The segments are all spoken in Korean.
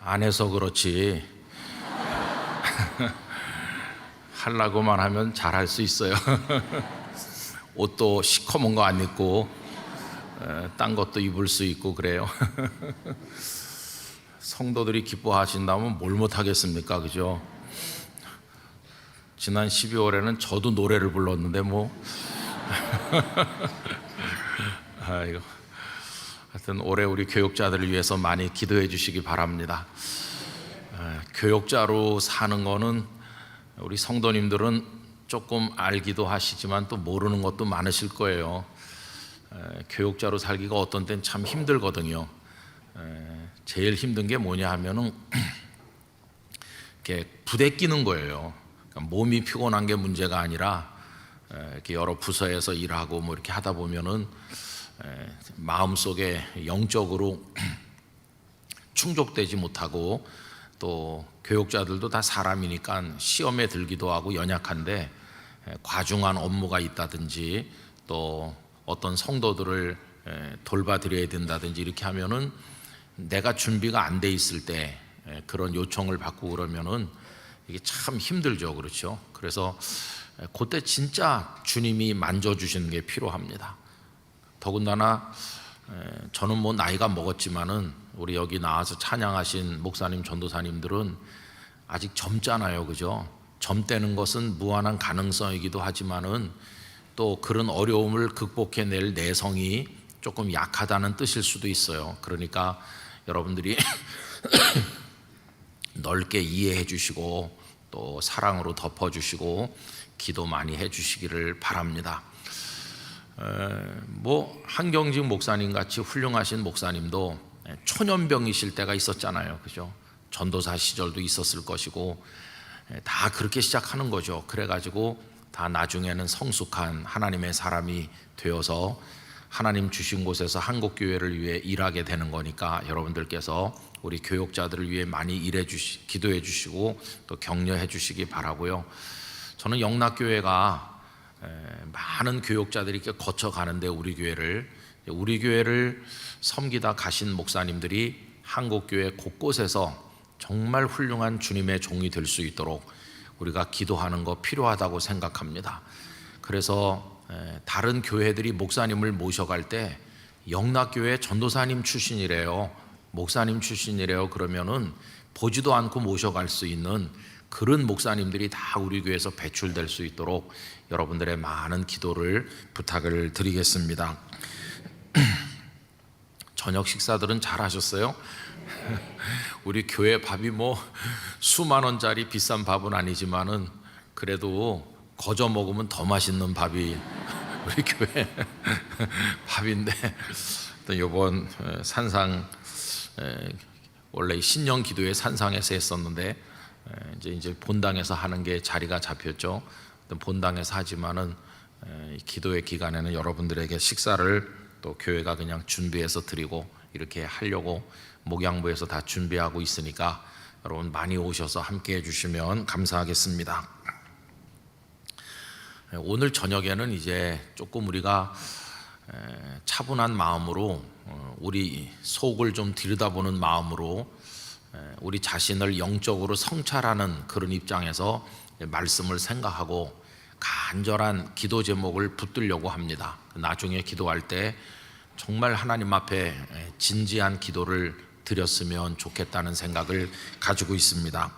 안 해서 그렇지 하려고만 하면 잘할 수 있어요. 옷도 시커먼 거 안 입고 딴 것도 입을 수 있고 그래요. 성도들이 기뻐하신다면 뭘 못하겠습니까, 그죠? 지난 12월에는 저도 노래를 불렀는데 뭐 아이고, 하여튼 올해 우리 교육자들을 위해서 많이 기도해 주시기 바랍니다. 교육자로 사는 거는 우리 성도님들은 조금 알기도 하시지만 또 모르는 것도 많으실 거예요. 교육자로 살기가 어떤 때는 참 힘들거든요. 제일 힘든 게 뭐냐 하면은 이렇게 부대끼는 거예요. 그러니까 몸이 피곤한 게 문제가 아니라 이렇게 여러 부서에서 일하고 뭐 이렇게 하다 보면은 마음속에 영적으로 충족되지 못하고, 또 교육자들도 다 사람이니까 시험에 들기도 하고 연약한데 과중한 업무가 있다든지 또 어떤 성도들을 돌봐드려야 된다든지 이렇게 하면은 내가 준비가 안 돼 있을 때 그런 요청을 받고 그러면은 이게 참 힘들죠, 그렇죠? 그래서 그때 진짜 주님이 만져주시는 게 필요합니다. 더군다나 저는 뭐 나이가 먹었지만은 우리 여기 나와서 찬양하신 목사님, 전도사님들은 아직 젊잖아요, 그죠? 젊다는 것은 무한한 가능성이기도 하지만은 또 그런 어려움을 극복해낼 내성이 조금 약하다는 뜻일 수도 있어요. 그러니까 여러분들이 넓게 이해해 주시고 또 사랑으로 덮어주시고 기도 많이 해 주시기를 바랍니다. 뭐 한경직 목사님 같이 훌륭하신 목사님도 초년병이실 때가 있었잖아요, 그죠? 전도사 시절도 있었을 것이고 다 그렇게 시작하는 거죠. 그래가지고 다 나중에는 성숙한 하나님의 사람이 되어서 하나님 주신 곳에서 한국교회를 위해 일하게 되는 거니까 여러분들께서 우리 교육자들을 위해 많이 기도해 주시고 또 격려해 주시기 바라고요. 저는 영락교회가 많은 교육자들이 이렇게 거쳐가는데 우리 교회를 섬기다 가신 목사님들이 한국교회 곳곳에서 정말 훌륭한 주님의 종이 될 수 있도록 우리가 기도하는 거 필요하다고 생각합니다. 그래서 다른 교회들이 목사님을 모셔갈 때 영락교회 전도사님 출신이래요, 목사님 출신이래요, 그러면은 보지도 않고 모셔갈 수 있는 그런 목사님들이 다 우리 교회에서 배출될 수 있도록 여러분들의 많은 기도를 부탁을 드리겠습니다. 저녁 식사들은 잘 하셨어요? 우리 교회 밥이 뭐 수만 원짜리 비싼 밥은 아니지만은 그래도 거저 먹으면 더 맛있는 밥이 우리 교회 밥인데, 또 이번 산상 원래 신령 기도회 산상에서 했었는데 이제 본당에서 하는 게 자리가 잡혔죠. 본당에서 하지만은 기도회 기간에는 여러분들에게 식사를 또 교회가 그냥 준비해서 드리고 이렇게 하려고 목양부에서 다 준비하고 있으니까 여러분 많이 오셔서 함께 해주시면 감사하겠습니다. 오늘 저녁에는 이제 조금 우리가 차분한 마음으로 우리 속을 좀 들여다보는 마음으로 우리 자신을 영적으로 성찰하는 그런 입장에서 말씀을 생각하고 간절한 기도 제목을 붙들려고 합니다. 나중에 기도할 때 정말 하나님 앞에 진지한 기도를 드렸으면 좋겠다는 생각을 가지고 있습니다.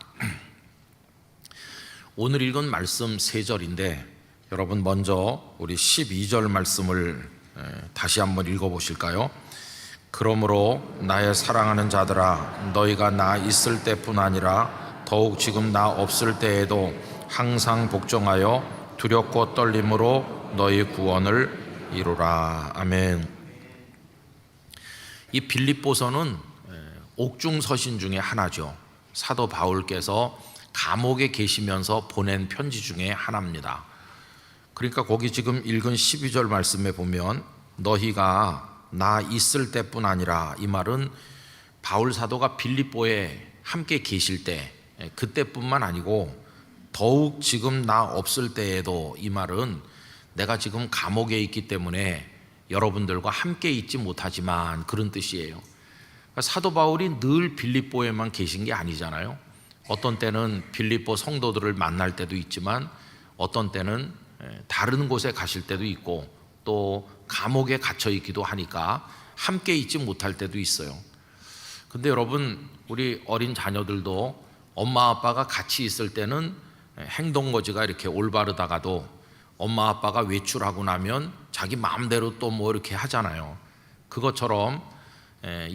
오늘 읽은 말씀 3절인데 여러분 먼저 우리 12절 말씀을 다시 한번 읽어보실까요? 그러므로 나의 사랑하는 자들아, 너희가 나 있을 때뿐 아니라 더욱 지금 나 없을 때에도 항상 복종하여 두렵고 떨림으로 너희 구원을 이루라. 아멘. 이 빌립보서는 옥중 서신 중에 하나죠. 사도 바울께서 감옥에 계시면서 보낸 편지 중에 하나입니다. 그러니까 거기 지금 읽은 12절 말씀에 보면 너희가 나 있을 때뿐 아니라, 이 말은 바울 사도가 빌립보에 함께 계실 때 그때뿐만 아니고 더욱 지금 나 없을 때에도, 이 말은 내가 지금 감옥에 있기 때문에 여러분들과 함께 있지 못하지만 그런 뜻이에요. 사도 바울이 늘 빌립보에만 계신 게 아니잖아요. 어떤 때는 빌립보 성도들을 만날 때도 있지만 어떤 때는 다른 곳에 가실 때도 있고 또 감옥에 갇혀 있기도 하니까 함께 있지 못할 때도 있어요. 근데 여러분, 우리 어린 자녀들도 엄마 아빠가 같이 있을 때는 행동거지가 이렇게 올바르다가도 엄마 아빠가 외출하고 나면 자기 마음대로 또 뭐 이렇게 하잖아요. 그것처럼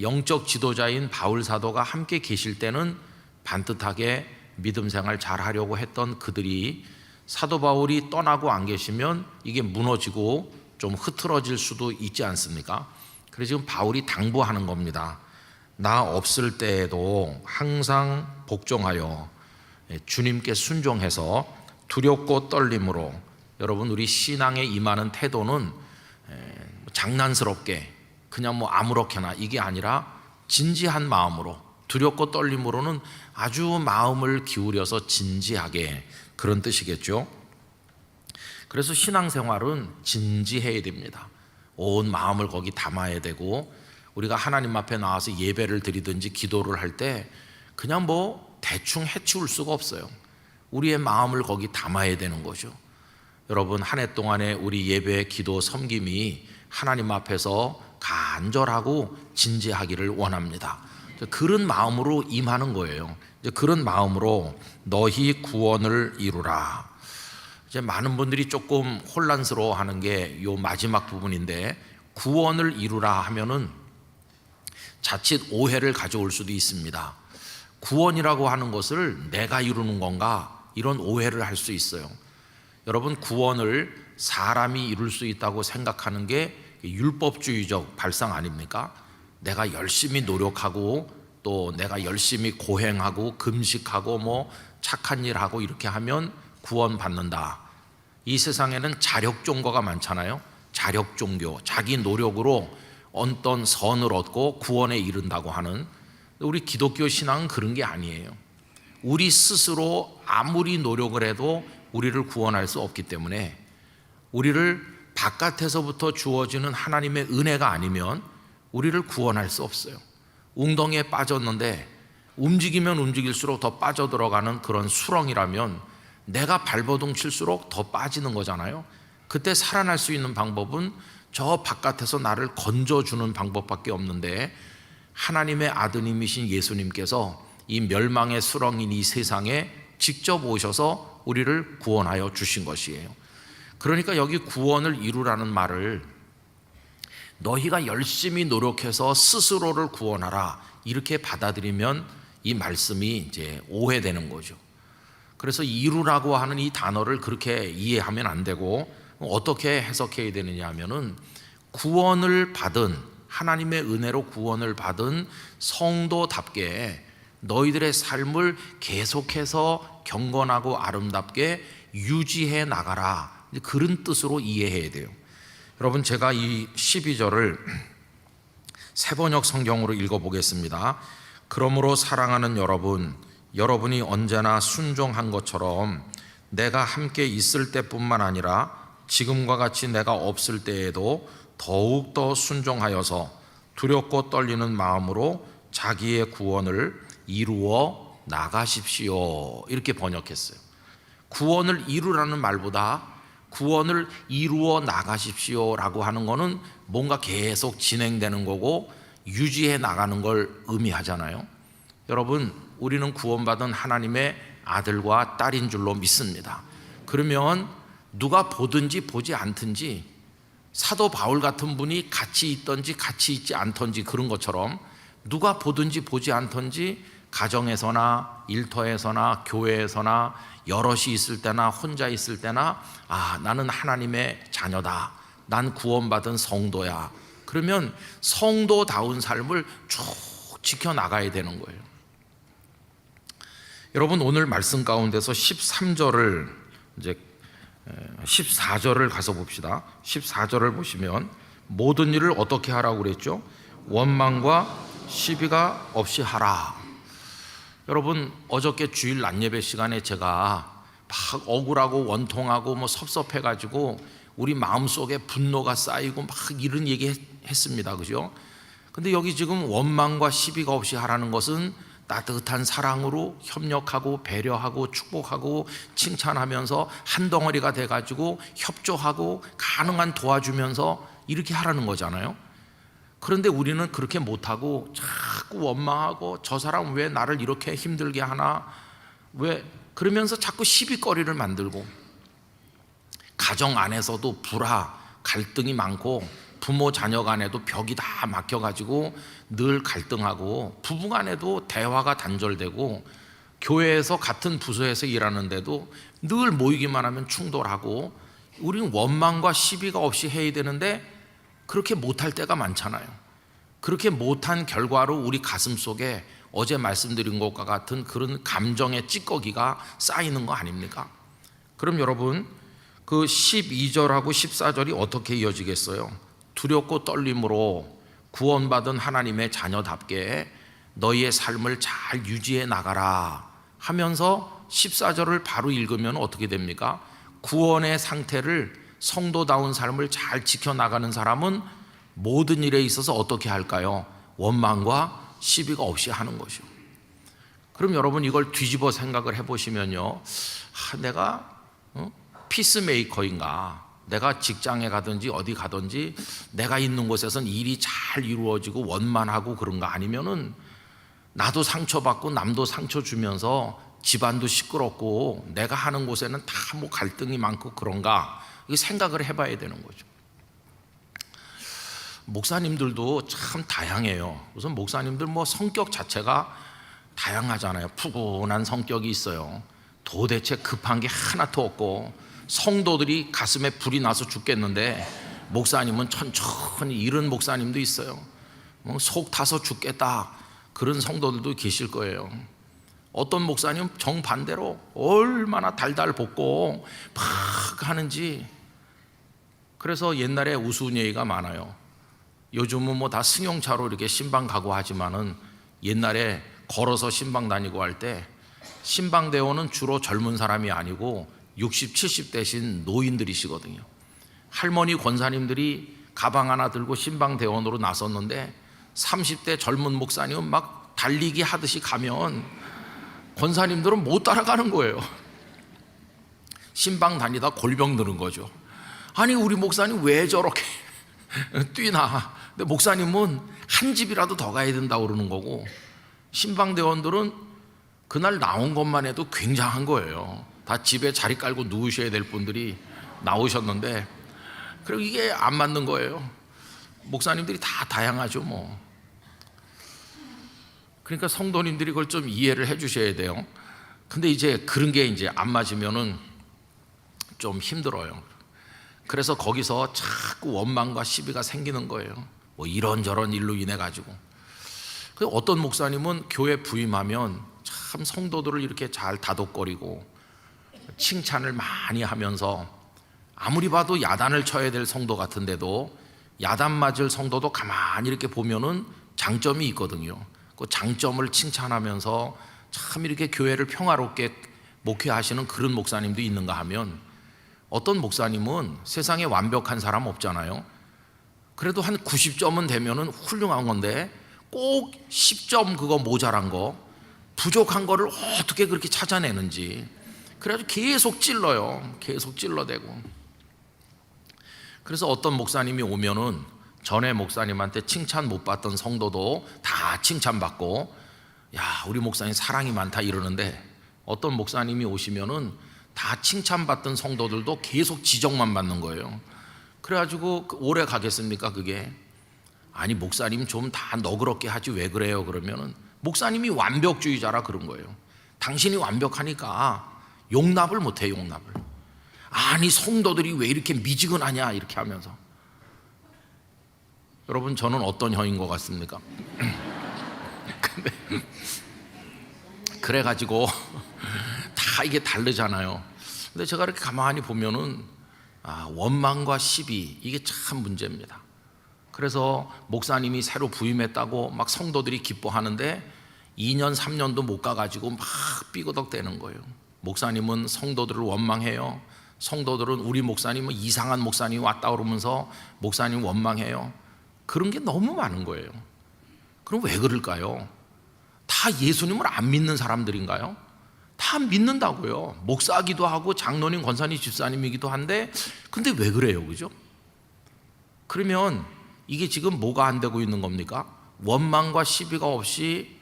영적 지도자인 바울 사도가 함께 계실 때는 반듯하게 믿음 생활 잘 하려고 했던 그들이 사도 바울이 떠나고 안 계시면 이게 무너지고 좀 흐트러질 수도 있지 않습니까? 그래서 지금 바울이 당부하는 겁니다. 나 없을 때에도 항상 복종하여 주님께 순종해서 두렵고 떨림으로, 여러분 우리 신앙에 임하는 태도는 장난스럽게 그냥 뭐 아무렇게나 이게 아니라 진지한 마음으로, 두렵고 떨림으로는 아주 마음을 기울여서 진지하게, 그런 뜻이겠죠. 그래서 신앙생활은 진지해야 됩니다. 온 마음을 거기 담아야 되고, 우리가 하나님 앞에 나와서 예배를 드리든지 기도를 할 때 그냥 뭐 대충 해치울 수가 없어요. 우리의 마음을 거기 담아야 되는 거죠. 여러분, 한 해 동안에 우리 예배, 기도, 섬김이 하나님 앞에서 간절하고 진지하기를 원합니다. 그런 마음으로 임하는 거예요. 그런 마음으로 너희 구원을 이루라. 이제 많은 분들이 조금 혼란스러워하는 게 요 마지막 부분인데, 구원을 이루라 하면은 자칫 오해를 가져올 수도 있습니다. 구원이라고 하는 것을 내가 이루는 건가, 이런 오해를 할 수 있어요. 여러분, 구원을 사람이 이룰 수 있다고 생각하는 게 율법주의적 발상 아닙니까? 내가 열심히 노력하고 또 내가 열심히 고행하고 금식하고 뭐 착한 일하고 이렇게 하면 구원받는다. 이 세상에는 자력종교가 많잖아요. 자력종교, 자기 노력으로 어떤 선을 얻고 구원에 이른다고 하는. 우리 기독교 신앙은 그런 게 아니에요. 우리 스스로 아무리 노력을 해도 우리를 구원할 수 없기 때문에, 우리를 바깥에서부터 주어지는 하나님의 은혜가 아니면 우리를 구원할 수 없어요. 웅덩이에 빠졌는데 움직이면 움직일수록 더 빠져들어가는 그런 수렁이라면 내가 발버둥 칠수록 더 빠지는 거잖아요. 그때 살아날 수 있는 방법은 저 바깥에서 나를 건져주는 방법밖에 없는데, 하나님의 아드님이신 예수님께서 이 멸망의 수렁인 이 세상에 직접 오셔서 우리를 구원하여 주신 것이에요. 그러니까 여기 구원을 이루라는 말을 너희가 열심히 노력해서 스스로를 구원하라 이렇게 받아들이면 이 말씀이 이제 오해되는 거죠. 그래서 이루라고 하는 이 단어를 그렇게 이해하면 안 되고, 어떻게 해석해야 되느냐 하면은, 구원을 받은, 하나님의 은혜로 구원을 받은 성도답게 너희들의 삶을 계속해서 경건하고 아름답게 유지해 나가라, 그런 뜻으로 이해해야 돼요. 여러분, 제가 이 12절을 새번역 성경으로 읽어보겠습니다. 그러므로 사랑하는 여러분, 여러분이 언제나 순종한 것처럼 내가 함께 있을 때뿐만 아니라 지금과 같이 내가 없을 때에도 더욱더 순종하여서 두렵고 떨리는 마음으로 자기의 구원을 이루어 나가십시오. 이렇게 번역했어요. 구원을 이루라는 말보다 구원을 이루어 나가십시오 라고 하는 거는 뭔가 계속 진행되는 거고 유지해 나가는 걸 의미하잖아요. 여러분, 우리는 구원받은 하나님의 아들과 딸인 줄로 믿습니다. 그러면 누가 보든지 보지 않든지, 사도 바울 같은 분이 같이 있든지 같이 있지 않든지 그런 것처럼 누가 보든지 보지 않든지 가정에서나 일터에서나 교회에서나 여럿이 있을 때나 혼자 있을 때나, 나는 하나님의 자녀다, 난 구원받은 성도야, 그러면 성도다운 삶을 쭉 지켜나가야 되는 거예요. 여러분, 오늘 말씀 가운데서 13절을 이제 14절을 가서 봅시다. 14절을 보시면 모든 일을 어떻게 하라고 그랬죠? 원망과 시비가 없이 하라. 여러분, 어저께 주일 낮예배 시간에 제가 막 억울하고 원통하고 뭐 섭섭해가지고 우리 마음속에 분노가 쌓이고 막 이런 얘기 했습니다. 그죠? 근데 여기 지금 원망과 시비가 없이 하라는 것은 따뜻한 사랑으로 협력하고 배려하고 축복하고 칭찬하면서 한 덩어리가 돼가지고 협조하고 가능한 도와주면서 이렇게 하라는 거잖아요. 그런데 우리는 그렇게 못하고 자꾸 원망하고 저 사람 왜 나를 이렇게 힘들게 하나, 왜 그러면서 자꾸 시비거리를 만들고, 가정 안에서도 불화, 갈등이 많고 부모 자녀 간에도 벽이 다 막혀가지고 늘 갈등하고, 부부 간에도 대화가 단절되고, 교회에서 같은 부서에서 일하는데도 늘 모이기만 하면 충돌하고, 우리는 원망과 시비가 없이 해야 되는데 그렇게 못할 때가 많잖아요. 그렇게 못한 결과로 우리 가슴 속에 어제 말씀드린 것과 같은 그런 감정의 찌꺼기가 쌓이는 거 아닙니까? 그럼 여러분, 그 12절하고 14절이 어떻게 이어지겠어요? 두렵고 떨림으로 구원받은 하나님의 자녀답게 너희의 삶을 잘 유지해 나가라 하면서 14절을 바로 읽으면 어떻게 됩니까? 구원의 상태를, 성도다운 삶을 잘 지켜나가는 사람은 모든 일에 있어서 어떻게 할까요? 원망과 시비가 없이 하는 것이요. 그럼 여러분, 이걸 뒤집어 생각을 해보시면요, 내가 피스메이커인가? 내가 직장에 가든지 어디 가든지 내가 있는 곳에선 일이 잘 이루어지고 원만하고 그런가? 아니면은 나도 상처받고 남도 상처 주면서 집안도 시끄럽고 내가 하는 곳에는 다 뭐 갈등이 많고 그런가? 이게 생각을 해봐야 되는 거죠. 목사님들도 참 다양해요. 우선 목사님들 뭐 성격 자체가 다양하잖아요. 푸근한 성격이 있어요. 도대체 급한 게 하나도 없고, 성도들이 가슴에 불이 나서 죽겠는데 목사님은 천천히, 이런 목사님도 있어요. 속 타서 죽겠다, 그런 성도들도 계실 거예요. 어떤 목사님은 정반대로 얼마나 달달 볶고 막 하는지. 그래서 옛날에 우스운 얘기가 많아요. 요즘은 뭐 다 승용차로 이렇게 신방 가고 하지만은 옛날에 걸어서 신방 다니고 할 때 신방대원은 주로 젊은 사람이 아니고 60, 70대신 노인들이시거든요. 할머니 권사님들이 가방 하나 들고 신방대원으로 나섰는데 30대 젊은 목사님은 막 달리기 하듯이 가면 권사님들은 못 따라가는 거예요. 신방 다니다 골병 드는 거죠. 아니, 우리 목사님 왜 저렇게 뛰나? 근데 목사님은 한 집이라도 더 가야 된다고 그러는 거고, 신방대원들은 그날 나온 것만 해도 굉장한 거예요. 다 집에 자리 깔고 누우셔야 될 분들이 나오셨는데, 그리고 이게 안 맞는 거예요. 목사님들이 다 다양하죠 뭐. 그러니까 성도님들이 그걸 좀 이해를 해 주셔야 돼요. 근데 이제 그런 게 이제 안 맞으면은 좀 힘들어요. 그래서 거기서 자꾸 원망과 시비가 생기는 거예요. 뭐 이런저런 일로 인해 가지고. 어떤 목사님은 교회 부임하면 참 성도들을 이렇게 잘 다독거리고 칭찬을 많이 하면서, 아무리 봐도 야단을 쳐야 될 성도 같은데도 야단 맞을 성도도 가만히 이렇게 보면은 장점이 있거든요. 그 장점을 칭찬하면서 참 이렇게 교회를 평화롭게 목회하시는 그런 목사님도 있는가 하면, 어떤 목사님은 세상에 완벽한 사람 없잖아요. 그래도 한 90점은 되면은 훌륭한 건데 꼭 10점 그거 모자란 거, 부족한 거를 어떻게 그렇게 찾아내는지, 그래가지고 계속 찔러요. 계속 찔러대고. 그래서 어떤 목사님이 오면은 전에 목사님한테 칭찬 못 받던 성도도 다 칭찬받고, 야, 우리 목사님 사랑이 많다 이러는데, 어떤 목사님이 오시면은 다 칭찬받던 성도들도 계속 지적만 받는 거예요. 그래가지고 오래 가겠습니까 그게? 아니, 목사님 좀 다 너그럽게 하지 왜 그래요? 그러면은 목사님이 완벽주의자라 그런 거예요. 당신이 완벽하니까 용납을 못해, 용납을. 아니, 성도들이 왜 이렇게 미지근하냐 이렇게 하면서. 여러분, 저는 어떤 형인 것 같습니까? 근데 그래가지고 다 이게 다르잖아요. 근데 제가 이렇게 가만히 보면은 원망과 시비, 이게 참 문제입니다. 그래서 목사님이 새로 부임했다고 막 성도들이 기뻐하는데 2년 3년도 못 가가지고 막 삐그덕대는 거예요. 목사님은 성도들을 원망해요. 성도들은 우리 목사님은 이상한 목사님이 왔다 그러면서 목사님 원망해요. 그런 게 너무 많은 거예요. 그럼 왜 그럴까요? 다 예수님을 안 믿는 사람들인가요? 다 믿는다고요. 목사기도 하고 장로님, 권사님, 집사님이기도 한데 근데 왜 그래요? 그죠? 그러면 이게 지금 뭐가 안 되고 있는 겁니까? 원망과 시비가 없이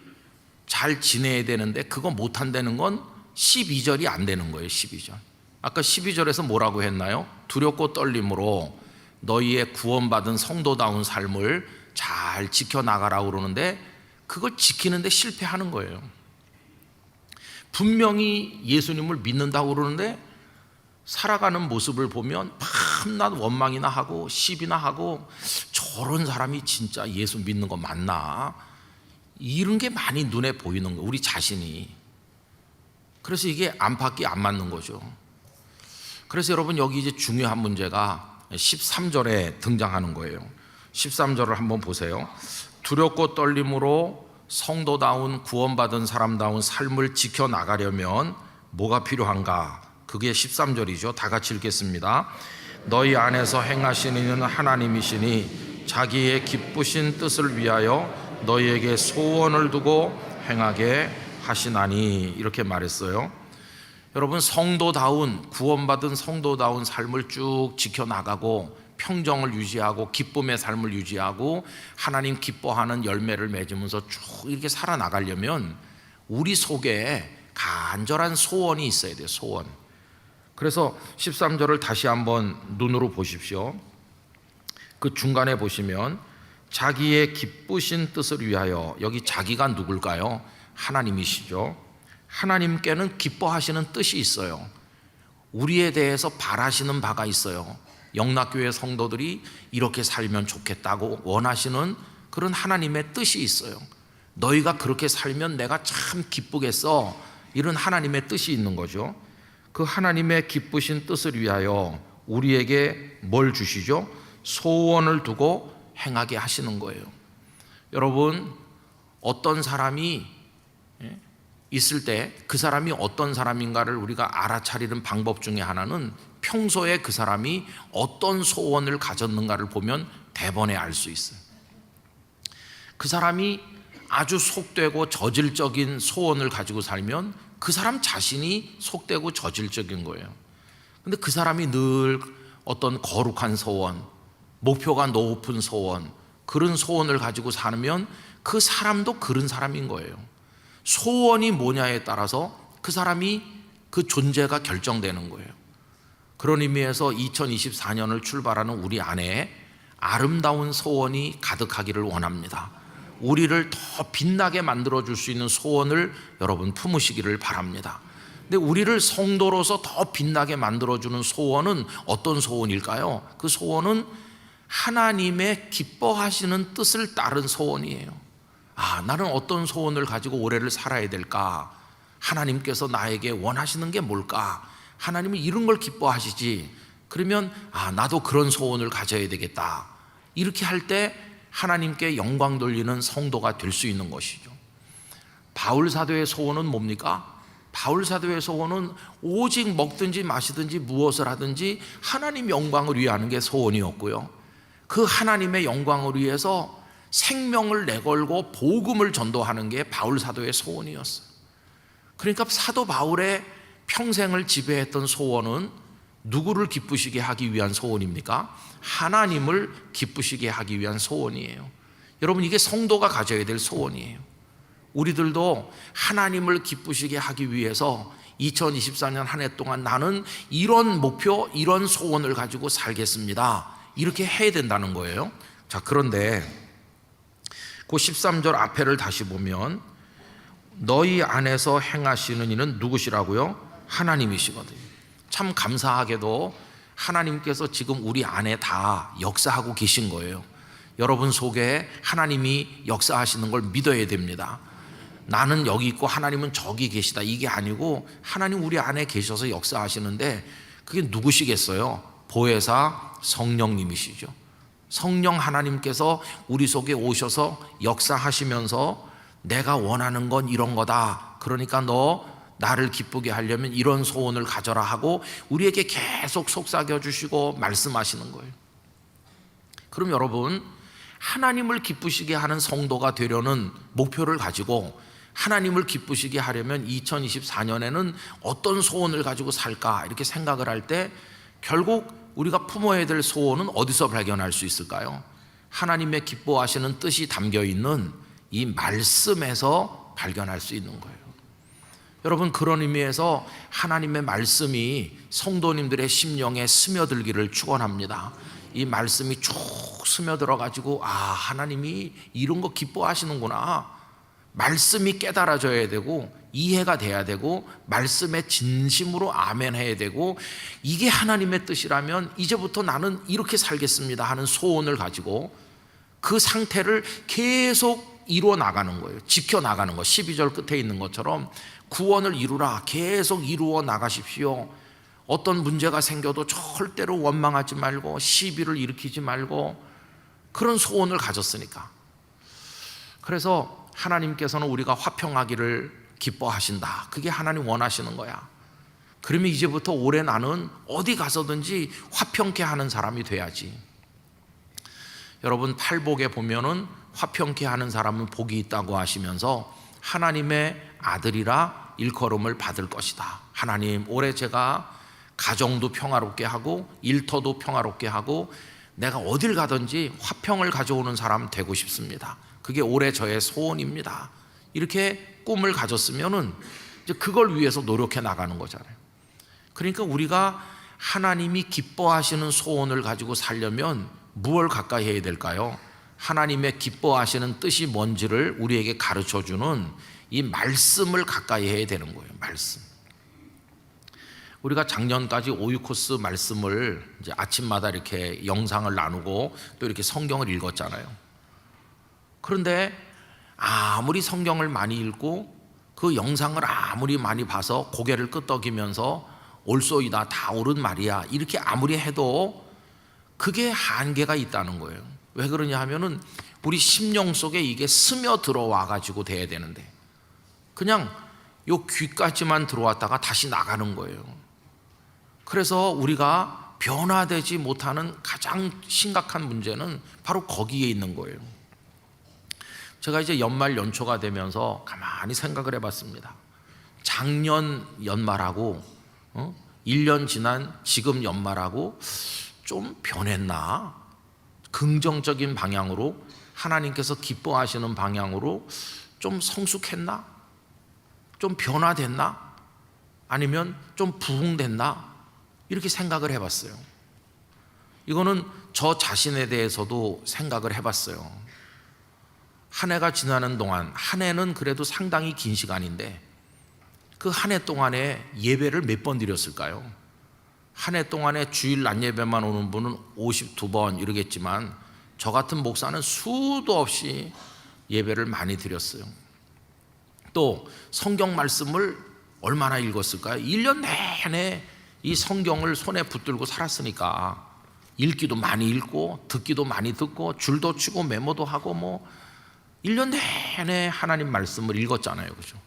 잘 지내야 되는데 그거 못 한다는 건 12절이 안 되는 거예요. 12절. 아까 12절에서 뭐라고 했나요? 두렵고 떨림으로 너희의 구원받은 성도다운 삶을 잘 지켜나가라고 그러는데 그걸 지키는데 실패하는 거예요. 분명히 예수님을 믿는다고 그러는데 살아가는 모습을 보면 밤낮 원망이나 하고 시비나 하고 저런 사람이 진짜 예수 믿는 거 맞나? 이런 게 많이 눈에 보이는 거예요. 우리 자신이. 그래서 이게 안팎이 안 맞는 거죠. 그래서 여러분 여기 이제 중요한 문제가 13절에 등장하는 거예요. 13절을 한번 보세요. 두렵고 떨림으로 성도다운 구원받은 사람다운 삶을 지켜나가려면 뭐가 필요한가? 그게 13절이죠. 다 같이 읽겠습니다. 너희 안에서 행하시는 이는 하나님이시니 자기의 기쁘신 뜻을 위하여 너희에게 소원을 두고 행하게 하시나니 이렇게 말했어요. 여러분 성도다운 구원받은 성도다운 삶을 쭉 지켜나가고 평정을 유지하고 기쁨의 삶을 유지하고 하나님 기뻐하는 열매를 맺으면서 쭉 이렇게 살아나가려면 우리 속에 간절한 소원이 있어야 돼요. 소원. 그래서 13절을 다시 한번 눈으로 보십시오. 그 중간에 보시면 자기의 기쁘신 뜻을 위하여, 여기 자기가 누굴까요? 하나님이시죠. 하나님께는 기뻐하시는 뜻이 있어요. 우리에 대해서 바라시는 바가 있어요. 영락교회 성도들이 이렇게 살면 좋겠다고 원하시는 그런 하나님의 뜻이 있어요. 너희가 그렇게 살면 내가 참 기쁘겠어, 이런 하나님의 뜻이 있는 거죠. 그 하나님의 기쁘신 뜻을 위하여 우리에게 뭘 주시죠? 소원을 두고 행하게 하시는 거예요. 여러분 어떤 사람이 있을 때 그 사람이 어떤 사람인가를 우리가 알아차리는 방법 중에 하나는 평소에 그 사람이 어떤 소원을 가졌는가를 보면 대번에 알 수 있어요. 그 사람이 아주 속되고 저질적인 소원을 가지고 살면 그 사람 자신이 속되고 저질적인 거예요. 근데 그 사람이 늘 어떤 거룩한 소원, 목표가 높은 소원, 그런 소원을 가지고 살면 그 사람도 그런 사람인 거예요. 소원이 뭐냐에 따라서 그 사람이 그 존재가 결정되는 거예요. 그런 의미에서 2024년을 출발하는 우리 안에 아름다운 소원이 가득하기를 원합니다. 우리를 더 빛나게 만들어줄 수 있는 소원을 여러분 품으시기를 바랍니다. 근데 우리를 성도로서 더 빛나게 만들어주는 소원은 어떤 소원일까요? 그 소원은 하나님의 기뻐하시는 뜻을 따른 소원이에요. 나는 어떤 소원을 가지고 올해를 살아야 될까? 하나님께서 나에게 원하시는 게 뭘까? 하나님은 이런 걸 기뻐하시지. 그러면 나도 그런 소원을 가져야 되겠다. 이렇게 할 때 하나님께 영광 돌리는 성도가 될 수 있는 것이죠. 바울 사도의 소원은 뭡니까? 바울 사도의 소원은 오직 먹든지 마시든지 무엇을 하든지 하나님 영광을 위하는 게 소원이었고요. 그 하나님의 영광을 위해서 생명을 내걸고 복음을 전도하는 게 바울 사도의 소원이었어요. 그러니까 사도 바울의 평생을 지배했던 소원은 누구를 기쁘시게 하기 위한 소원입니까? 하나님을 기쁘시게 하기 위한 소원이에요. 여러분 이게 성도가 가져야 될 소원이에요. 우리들도 하나님을 기쁘시게 하기 위해서 2024년 한 해 동안 나는 이런 목표, 이런 소원을 가지고 살겠습니다, 이렇게 해야 된다는 거예요. 자, 그런데 그 13절 앞에를 다시 보면 너희 안에서 행하시는 이는 누구시라고요? 하나님이시거든요. 참 감사하게도 하나님께서 지금 우리 안에 다 역사하고 계신 거예요. 여러분 속에 하나님이 역사하시는 걸 믿어야 됩니다. 나는 여기 있고 하나님은 저기 계시다, 이게 아니고 하나님 우리 안에 계셔서 역사하시는데 그게 누구시겠어요? 보혜사 성령님이시죠. 성령 하나님께서 우리 속에 오셔서 역사하시면서 내가 원하는 건 이런 거다, 그러니까 너 나를 기쁘게 하려면 이런 소원을 가져라 하고 우리에게 계속 속삭여 주시고 말씀하시는 거예요. 그럼 여러분 하나님을 기쁘시게 하는 성도가 되려는 목표를 가지고 하나님을 기쁘시게 하려면 2024년에는 어떤 소원을 가지고 살까 이렇게 생각을 할 때 결국 우리가 품어야 될 소원은 어디서 발견할 수 있을까요? 하나님의 기뻐하시는 뜻이 담겨 있는 이 말씀에서 발견할 수 있는 거예요. 여러분, 그런 의미에서 하나님의 말씀이 성도님들의 심령에 스며들기를 축원합니다. 이 말씀이 쭉 스며들어 가지고 하나님이 이런 거 기뻐하시는구나. 말씀이 깨달아져야 되고 이해가 돼야 되고 말씀에 진심으로 아멘해야 되고 이게 하나님의 뜻이라면 이제부터 나는 이렇게 살겠습니다 하는 소원을 가지고 그 상태를 계속 이루어 나가는 거예요. 지켜 나가는 거. 12절 끝에 있는 것처럼 구원을 이루라. 계속 이루어 나가십시오. 어떤 문제가 생겨도 절대로 원망하지 말고 시비를 일으키지 말고 그런 소원을 가졌으니까. 그래서 하나님께서는 우리가 화평하기를 기뻐하신다. 그게 하나님 원하시는 거야. 그러면 이제부터 올해 나는 어디 가서든지 화평케 하는 사람이 돼야지. 여러분, 팔복에 보면은 화평케 하는 사람은 복이 있다고 하시면서 하나님의 아들이라 일컬음을 받을 것이다. 하나님, 올해 제가 가정도 평화롭게 하고 일터도 평화롭게 하고 내가 어딜 가든지 화평을 가져오는 사람 되고 싶습니다. 그게 올해 저의 소원입니다. 이렇게 꿈을 가졌으면은 이제 그걸 위해서 노력해 나가는 거잖아요. 그러니까 우리가 하나님이 기뻐하시는 소원을 가지고 살려면 무엇을 가까이 해야 될까요? 하나님의 기뻐하시는 뜻이 뭔지를 우리에게 가르쳐주는 이 말씀을 가까이 해야 되는 거예요. 말씀. 우리가 작년까지 5육 코스 말씀을 이제 아침마다 이렇게 영상을 나누고 또 이렇게 성경을 읽었잖아요. 그런데 아무리 성경을 많이 읽고 그 영상을 아무리 많이 봐서 고개를 끄덕이면서 옳소이다, 다 옳은 말이야 이렇게 아무리 해도 그게 한계가 있다는 거예요. 왜 그러냐 하면은 우리 심령 속에 이게 스며 들어와 가지고 돼야 되는데 그냥 요 귀까지만 들어왔다가 다시 나가는 거예요. 그래서 우리가 변화되지 못하는 가장 심각한 문제는 바로 거기에 있는 거예요. 제가 이제 연말 연초가 되면서 가만히 생각을 해봤습니다. 작년 연말하고 1년 지난 지금 연말하고 좀 변했나? 긍정적인 방향으로 하나님께서 기뻐하시는 방향으로 좀 성숙했나? 좀 변화됐나? 아니면 좀 부흥됐나? 이렇게 생각을 해봤어요. 이거는 저 자신에 대해서도 생각을 해봤어요. 한 해가 지나는 동안, 한 해는 그래도 상당히 긴 시간인데 그 한 해 동안에 예배를 몇 번 드렸을까요? 한 해 동안에 주일 낮 예배만 오는 분은 52번 이러겠지만 저 같은 목사는 수도 없이 예배를 많이 드렸어요. 또 성경 말씀을 얼마나 읽었을까요? 1년 내내 이 성경을 손에 붙들고 살았으니까 읽기도 많이 읽고 듣기도 많이 듣고 줄도 치고 메모도 하고 뭐 1년 내내 하나님 말씀을 읽었잖아요. 그죠?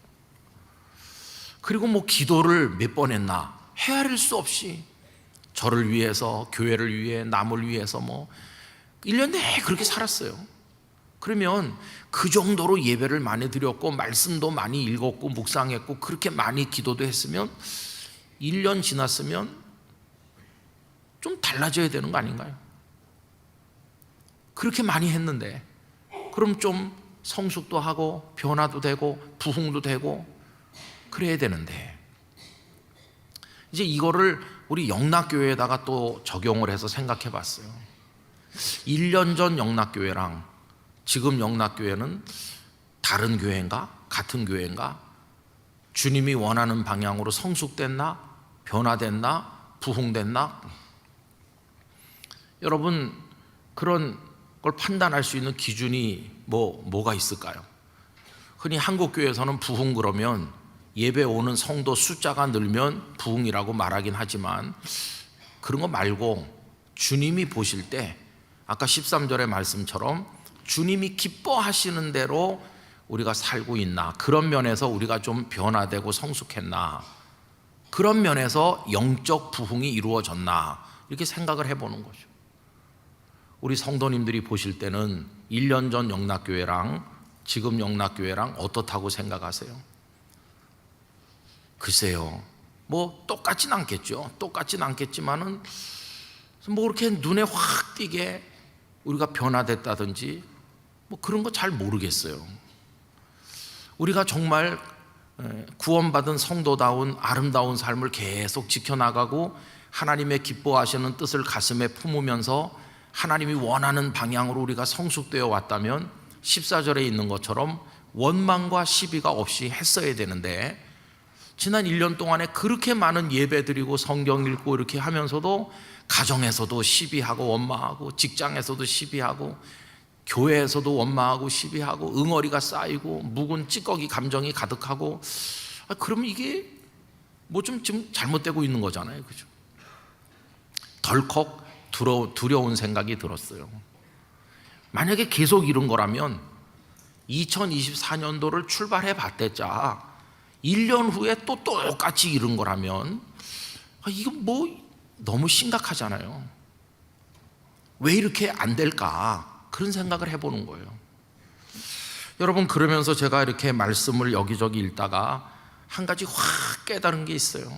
그리고 뭐 기도를 몇 번 했나? 헤아릴 수 없이 저를 위해서, 교회를 위해, 남을 위해서 뭐 1년 내내 그렇게 살았어요. 그러면 그 정도로 예배를 많이 드렸고 말씀도 많이 읽었고 묵상했고 그렇게 많이 기도도 했으면 1년 지났으면 좀 달라져야 되는 거 아닌가요? 그렇게 많이 했는데 그럼 좀 성숙도 하고 변화도 되고 부흥도 되고 그래야 되는데 이제 이거를 우리 영락교회에다가 또 적용을 해서 생각해 봤어요. 1년 전 영락교회랑 지금 영락교회는 다른 교회인가? 같은 교회인가? 주님이 원하는 방향으로 성숙됐나? 변화됐나? 부흥됐나? 여러분, 그런 걸 판단할 수 있는 기준이 뭐가 있을까요? 흔히 한국교회에서는 부흥 그러면 예배 오는 성도 숫자가 늘면 부흥이라고 말하긴 하지만 그런 거 말고 주님이 보실 때 아까 13절의 말씀처럼 주님이 기뻐하시는 대로 우리가 살고 있나, 그런 면에서 우리가 좀 변화되고 성숙했나, 그런 면에서 영적 부흥이 이루어졌나 이렇게 생각을 해보는 거죠. 우리 성도님들이 보실 때는 1년 전 영락교회랑 지금 영락교회랑 어떻다고 생각하세요? 글쎄요, 뭐 똑같진 않겠죠. 똑같진 않겠지만은 뭐 그렇게 눈에 확 띄게 우리가 변화됐다든지 뭐 그런 거 잘 모르겠어요. 우리가 정말 구원받은 성도다운 아름다운 삶을 계속 지켜나가고 하나님의 기뻐하시는 뜻을 가슴에 품으면서 하나님이 원하는 방향으로 우리가 성숙되어 왔다면 14절에 있는 것처럼 원망과 시비가 없이 했어야 되는데, 지난 1년 동안에 그렇게 많은 예배 드리고 성경 읽고 이렇게 하면서도 가정에서도 시비하고 원망하고, 직장에서도 시비하고, 교회에서도 원망하고 시비하고, 응어리가 쌓이고 묵은 찌꺼기 감정이 가득하고, 그러면 이게 뭐 좀 지금 잘못되고 있는 거잖아요, 그죠? 덜컥 두려운 생각이 들었어요. 만약에 계속 이런 거라면 2024년도를 출발해 봤댔자 1년 후에 또 똑같이 이런 거라면 이거 뭐 너무 심각하잖아요. 왜 이렇게 안 될까? 그런 생각을 해보는 거예요. 여러분, 그러면서 제가 이렇게 말씀을 여기저기 읽다가 한 가지 확 깨달은 게 있어요.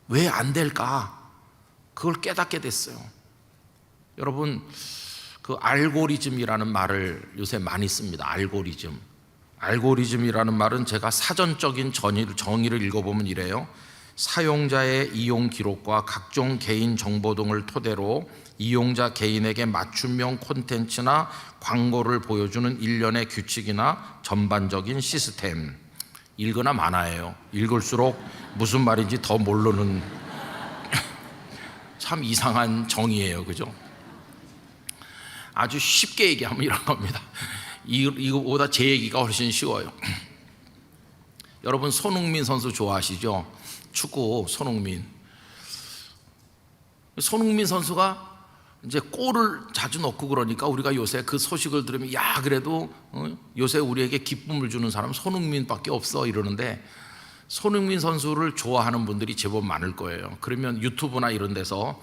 왜 안 될까? 그걸 깨닫게 됐어요. 여러분, 그 알고리즘이라는 말을 요새 많이 씁니다. 알고리즘이라는 말은 제가 사전적인 정의를 읽어보면 이래요. 사용자의 이용 기록과 각종 개인 정보 등을 토대로 이용자 개인에게 맞춤형 콘텐츠나 광고를 보여주는 일련의 규칙이나 전반적인 시스템. 읽으나 마나예요. 읽을수록 무슨 말인지 더 모르는 참 이상한 정의예요, 그죠? 아주 쉽게 얘기하면 이런 겁니다. 이거보다 제 얘기가 훨씬 쉬워요. 여러분, 손흥민 선수 좋아하시죠? 축구 손흥민 선수가 이제 골을 자주 넣고 그러니까 우리가 요새 그 소식을 들으면 야, 그래도 요새 우리에게 기쁨을 주는 사람 손흥민밖에 없어 이러는데, 손흥민 선수를 좋아하는 분들이 제법 많을 거예요. 그러면 유튜브나 이런 데서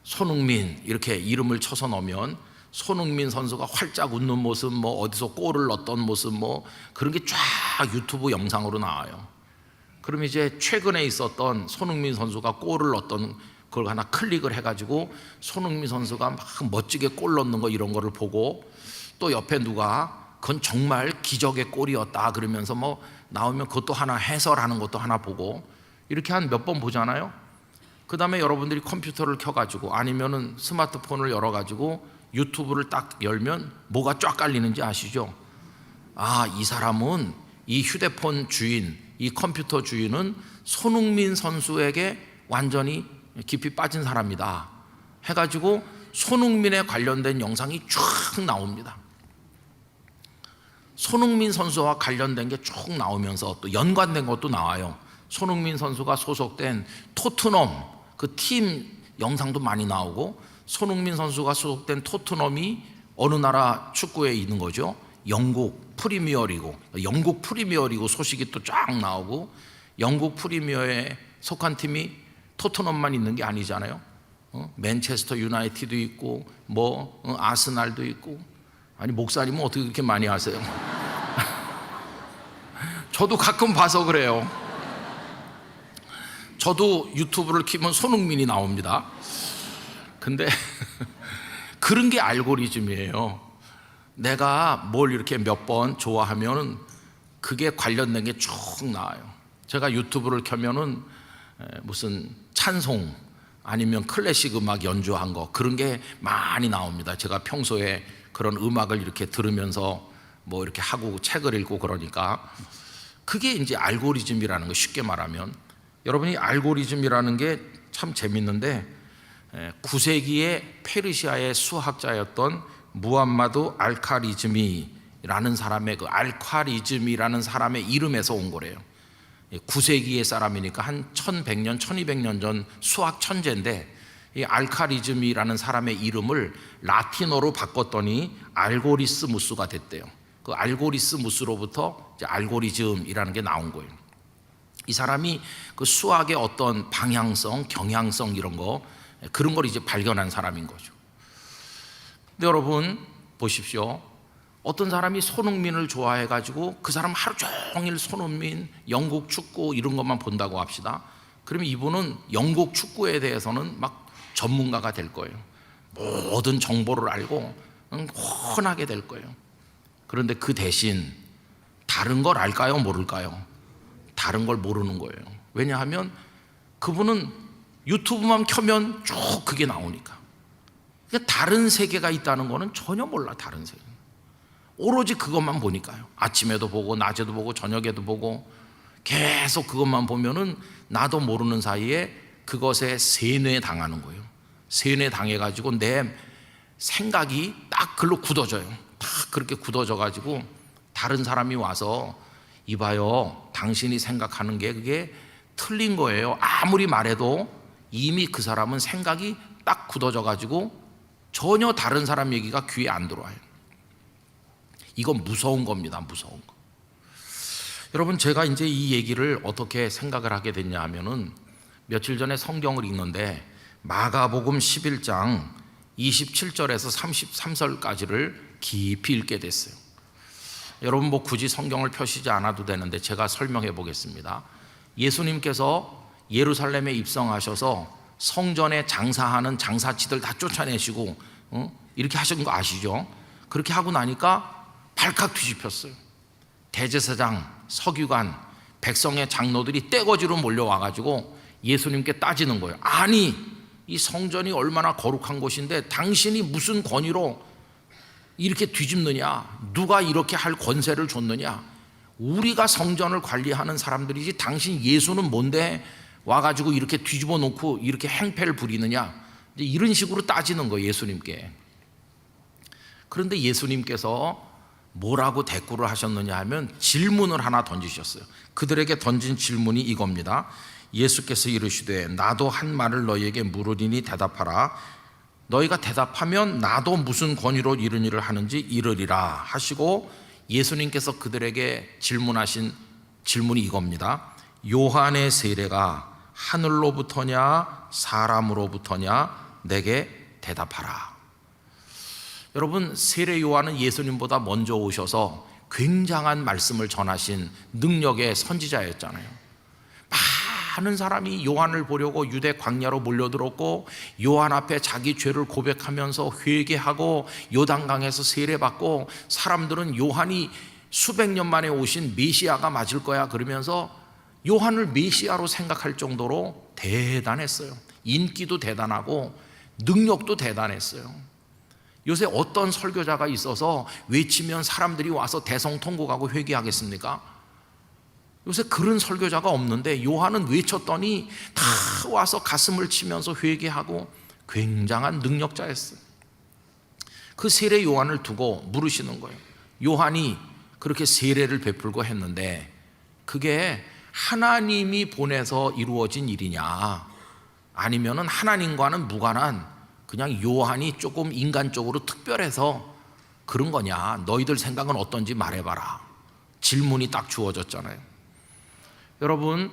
손흥민 이렇게 이름을 쳐서 넣으면 손흥민 선수가 활짝 웃는 모습, 뭐 어디서 골을 넣었던 모습, 뭐 그런 게 쫙 유튜브 영상으로 나와요. 그럼 이제 최근에 있었던 손흥민 선수가 골을 넣었던 그걸 하나 클릭을 해가지고 손흥민 선수가 막 멋지게 골 넣는 거 이런 거를 보고, 또 옆에 누가 그건 정말 기적의 골이었다 그러면서 뭐 나오면 그것도 하나 해설하는 것도 하나 보고, 이렇게 한 몇 번 보잖아요. 그 다음에 여러분들이 컴퓨터를 켜가지고 아니면은 스마트폰을 열어가지고 유튜브를 딱 열면 뭐가 쫙 깔리는지 아시죠? 아, 이 사람은, 이 휴대폰 주인, 이 컴퓨터 주인은 손흥민 선수에게 완전히 깊이 빠진 사람이다 해가지고 손흥민에 관련된 영상이 쫙 나옵니다. 손흥민 선수와 관련된 게 쭉 나오면서 또 연관된 것도 나와요. 손흥민 선수가 소속된 토트넘 그 팀 영상도 많이 나오고, 손흥민 선수가 소속된 토트넘이 어느 나라 축구에 있는 거죠? 영국 프리미어리그 소식이 또 쫙 나오고, 영국 프리미어에 속한 팀이 토트넘만 있는 게 아니잖아요. 맨체스터 유나이티드 있고 뭐 아스날도 있고. 아니, 목사님은 어떻게 그렇게 많이 아세요? 저도 가끔 봐서 그래요. 저도 유튜브를 키면 손흥민이 나옵니다. 근데 그런 게 알고리즘이에요. 내가 뭘 이렇게 몇 번 좋아하면 그게 관련된 게 쭉 나와요. 제가 유튜브를 켜면은 무슨 찬송 아니면 클래식 음악 연주한 거 그런 게 많이 나옵니다. 제가 평소에 그런 음악을 이렇게 들으면서 뭐 이렇게 하고 책을 읽고 그러니까 그게 이제 알고리즘이라는 거. 쉽게 말하면 여러분이 알고리즘이라는 게 참 재밌는데, 9세기에 페르시아의 수학자였던 무함마드 알카리즘이라는 사람의 그 알카리즘이라는 사람의 이름에서 온 거래요. 9세기의 사람이니까 한 1100년, 1200년 전 수학 천재인데, 이 알카리즘이라는 사람의 이름을 라틴어로 바꿨더니 알고리스무스가 됐대요. 그 알고리스무스로부터 이제 알고리즘이라는 게 나온 거예요. 이 사람이 그 수학의 어떤 방향성, 경향성 이런 거, 그런 걸 이제 발견한 사람인 거죠. 근데 여러분 보십시오. 어떤 사람이 손흥민을 좋아해 가지고 그 사람 하루 종일 손흥민, 영국 축구 이런 것만 본다고 합시다. 그러면 이분은 영국 축구에 대해서는 막 전문가가 될 거예요. 모든 정보를 알고 훤하게 될 거예요. 그런데 그 대신 다른 걸 알까요? 모를까요? 다른 걸 모르는 거예요. 왜냐하면 그분은 유튜브만 켜면 쭉 그게 나오니까. 그러니까 다른 세계가 있다는 거는 전혀 몰라. 다른 세계. 오로지 그것만 보니까요. 아침에도 보고 낮에도 보고 저녁에도 보고 계속 그것만 보면은 나도 모르는 사이에 그것에 세뇌 당하는 거예요. 세뇌 당해가지고 내 생각이 딱 글로 굳어져요. 딱 그렇게 굳어져가지고 다른 사람이 와서 이봐요, 당신이 생각하는 게 그게 틀린 거예요. 아무리 말해도 이미 그 사람은 생각이 딱 굳어져가지고 전혀 다른 사람 얘기가 귀에 안 들어와요. 이건 무서운 겁니다. 무서운 거. 여러분, 제가 이제 이 얘기를 어떻게 생각을 하게 됐냐 하면은 며칠 전에 성경을 읽는데 마가복음 11장 27절에서 33절까지를 깊이 읽게 됐어요. 여러분 뭐 굳이 성경을 펴시지 않아도 되는데 제가 설명해 보겠습니다. 예수님께서 예루살렘에 입성하셔서 성전에 장사하는 장사치들 다 쫓아내시고 이렇게 하신 거 아시죠? 그렇게 하고 나니까 발칵 뒤집혔어요. 대제사장, 서기관, 백성의 장로들이 떼거지로 몰려와가지고 예수님께 따지는 거예요. 아니, 이 성전이 얼마나 거룩한 곳인데 당신이 무슨 권위로 이렇게 뒤집느냐? 누가 이렇게 할 권세를 줬느냐? 우리가 성전을 관리하는 사람들이지 당신 예수는 뭔데 와가지고 이렇게 뒤집어 놓고 이렇게 행패를 부리느냐? 이제 이런 식으로 따지는 거예요, 예수님께. 그런데 예수님께서 뭐라고 대꾸를 하셨느냐 하면 질문을 하나 던지셨어요. 그들에게 던진 질문이 이겁니다. 예수께서 이르시되 나도 한 말을 너희에게 물으리니 대답하라. 너희가 대답하면 나도 무슨 권위로 이런 일을 하는지 이르리라 하시고 예수님께서 그들에게 질문하신 질문이 이겁니다. 요한의 세례가 하늘로부터냐 사람으로부터냐 내게 대답하라. 여러분, 세례 요한은 예수님보다 먼저 오셔서 굉장한 말씀을 전하신 능력의 선지자였잖아요. 많은 사람이 요한을 보려고 유대 광야로 몰려들었고 요한 앞에 자기 죄를 고백하면서 회개하고 요단강에서 세례받고 사람들은 요한이 수백 년 만에 오신 메시아가 맞을 거야 그러면서 요한을 메시아로 생각할 정도로 대단했어요. 인기도 대단하고 능력도 대단했어요. 요새 어떤 설교자가 있어서 외치면 사람들이 와서 대성통곡하고 회개하겠습니까? 요새 그런 설교자가 없는데 요한은 외쳤더니 다 와서 가슴을 치면서 회개하고 굉장한 능력자였어요. 그 세례 요한을 두고 물으시는 거예요. 요한이 그렇게 세례를 베풀고 했는데 그게 하나님이 보내서 이루어진 일이냐 아니면은 하나님과는 무관한 그냥 요한이 조금 인간적으로 특별해서 그런 거냐? 너희들 생각은 어떤지 말해봐라. 질문이 딱 주어졌잖아요. 여러분,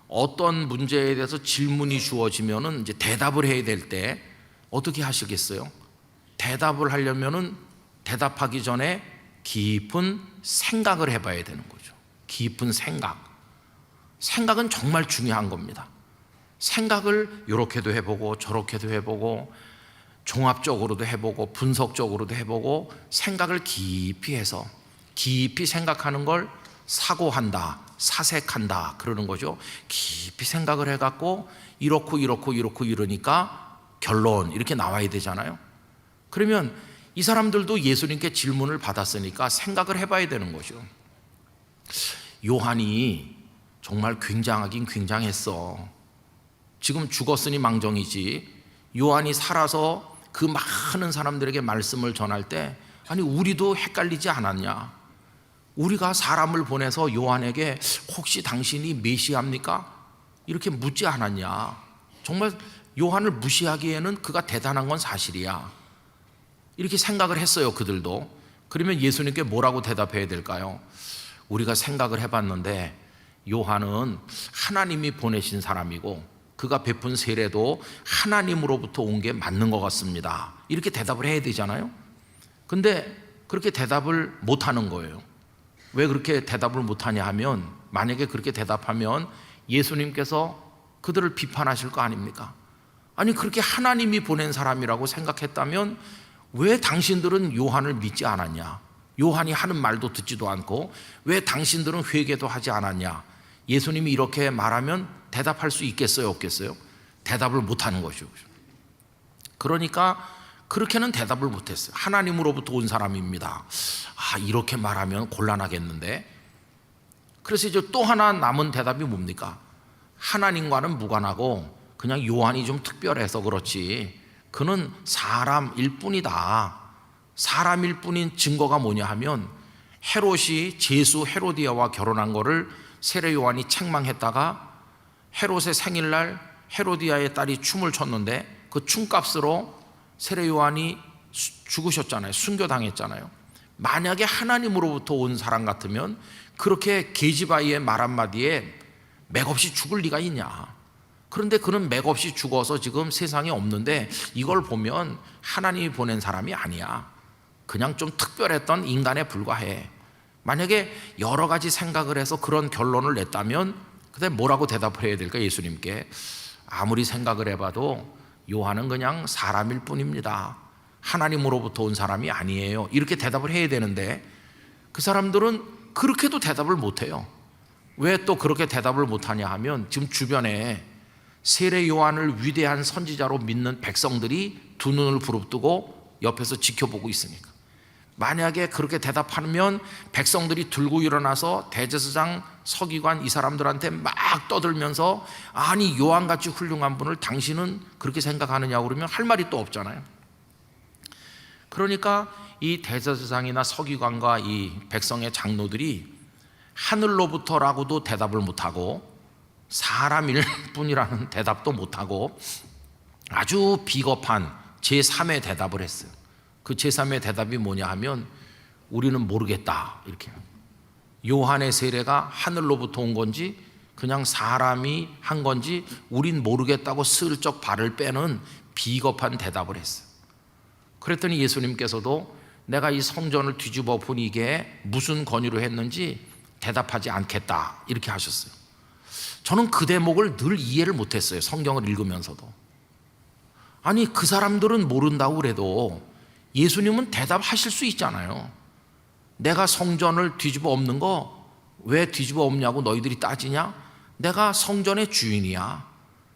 어떤 문제에 대해서 질문이 주어지면은 이제 대답을 해야 될 때 어떻게 하시겠어요? 대답을 하려면은 대답하기 전에 깊은 생각을 해봐야 되는 거죠. 깊은 생각. 생각은 정말 중요한 겁니다. 생각을 이렇게도 해보고 저렇게도 해보고 종합적으로도 해보고 분석적으로도 해보고 생각을 깊이 해서 깊이 생각하는 걸 사고한다, 사색한다 그러는 거죠. 깊이 생각을 해갖고 이렇고 이러니까 결론 이렇게 나와야 되잖아요. 그러면 이 사람들도 예수님께 질문을 받았으니까 생각을 해봐야 되는 거죠. 요한이 정말 굉장하긴 굉장했어. 지금 죽었으니 망정이지. 요한이 살아서 그 많은 사람들에게 말씀을 전할 때 아니 우리도 헷갈리지 않았냐? 우리가 사람을 보내서 요한에게 혹시 당신이 메시아입니까? 이렇게 묻지 않았냐? 정말 요한을 무시하기에는 그가 대단한 건 사실이야. 이렇게 생각을 했어요, 그들도. 그러면 예수님께 뭐라고 대답해야 될까요? 우리가 생각을 해봤는데 요한은 하나님이 보내신 사람이고 그가 베푼 세례도 하나님으로부터 온 게 맞는 것 같습니다. 이렇게 대답을 해야 되잖아요. 근데 그렇게 대답을 못하는 거예요. 왜 그렇게 대답을 못하냐 하면, 만약에 그렇게 대답하면 예수님께서 그들을 비판하실 거 아닙니까? 아니, 그렇게 하나님이 보낸 사람이라고 생각했다면 왜 당신들은 요한을 믿지 않았냐? 요한이 하는 말도 듣지도 않고 왜 당신들은 회개도 하지 않았냐? 예수님이 이렇게 말하면 대답할 수 있겠어요, 없겠어요? 대답을 못하는 거죠. 그러니까 그렇게는 대답을 못했어요. 하나님으로부터 온 사람입니다. 이렇게 말하면 곤란하겠는데. 그래서 이제 또 하나 남은 대답이 뭡니까? 하나님과는 무관하고 그냥 요한이 좀 특별해서 그렇지 그는 사람일 뿐이다. 사람일 뿐인 증거가 뭐냐 하면, 헤롯이 제수 헤로디아와 결혼한 거를 세례 요한이 책망했다가 헤롯의 생일날 헤로디아의 딸이 춤을 췄는데 그 춤값으로 세례 요한이 죽으셨잖아요. 순교당했잖아요. 만약에 하나님으로부터 온 사람 같으면 그렇게 계집아이의 말 한마디에 맥없이 죽을 리가 있냐? 그런데 그는 맥없이 죽어서 지금 세상에 없는데, 이걸 보면 하나님이 보낸 사람이 아니야. 그냥 좀 특별했던 인간에 불과해. 만약에 여러 가지 생각을 해서 그런 결론을 냈다면 그때 뭐라고 대답을 해야 될까? 예수님께 아무리 생각을 해봐도 요한은 그냥 사람일 뿐입니다. 하나님으로부터 온 사람이 아니에요. 이렇게 대답을 해야 되는데 그 사람들은 그렇게도 대답을 못해요. 왜 또 그렇게 대답을 못하냐 하면, 지금 주변에 세례 요한을 위대한 선지자로 믿는 백성들이 두 눈을 부릅뜨고 옆에서 지켜보고 있으니까. 만약에 그렇게 대답하면 백성들이 들고 일어나서 대제사장, 서기관 이 사람들한테 막 떠들면서, 아니 요한같이 훌륭한 분을 당신은 그렇게 생각하느냐고 그러면 할 말이 또 없잖아요. 그러니까 이 대제사장이나 서기관과 이 백성의 장로들이 하늘로부터라고도 대답을 못하고 사람일 뿐이라는 대답도 못하고 아주 비겁한 제3의 대답을 했어요. 그 제3의 대답이 뭐냐 하면, 우리는 모르겠다. 이렇게. 요한의 세례가 하늘로부터 온 건지 그냥 사람이 한 건지 우린 모르겠다고 슬쩍 발을 빼는 비겁한 대답을 했어요. 그랬더니 예수님께서도 내가 이 성전을 뒤집어 보니 이게 무슨 권위로 했는지 대답하지 않겠다 이렇게 하셨어요. 저는 그 대목을 늘 이해를 못했어요. 성경을 읽으면서도. 아니, 그 사람들은 모른다고 그래도 예수님은 대답하실 수 있잖아요. 내가 성전을 뒤집어 엎는 거 왜 뒤집어 엎냐고 너희들이 따지냐? 내가 성전의 주인이야.